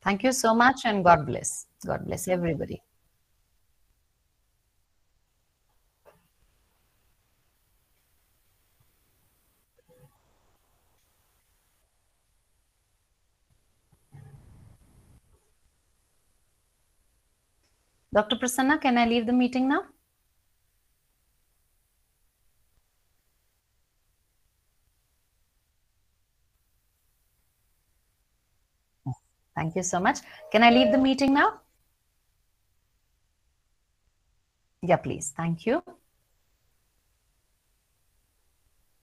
Thank you so much and God bless. God bless everybody. Dr. Prasanna, can I leave the meeting now? Thank you so much. Can I leave the meeting now? Yeah, please. Thank you.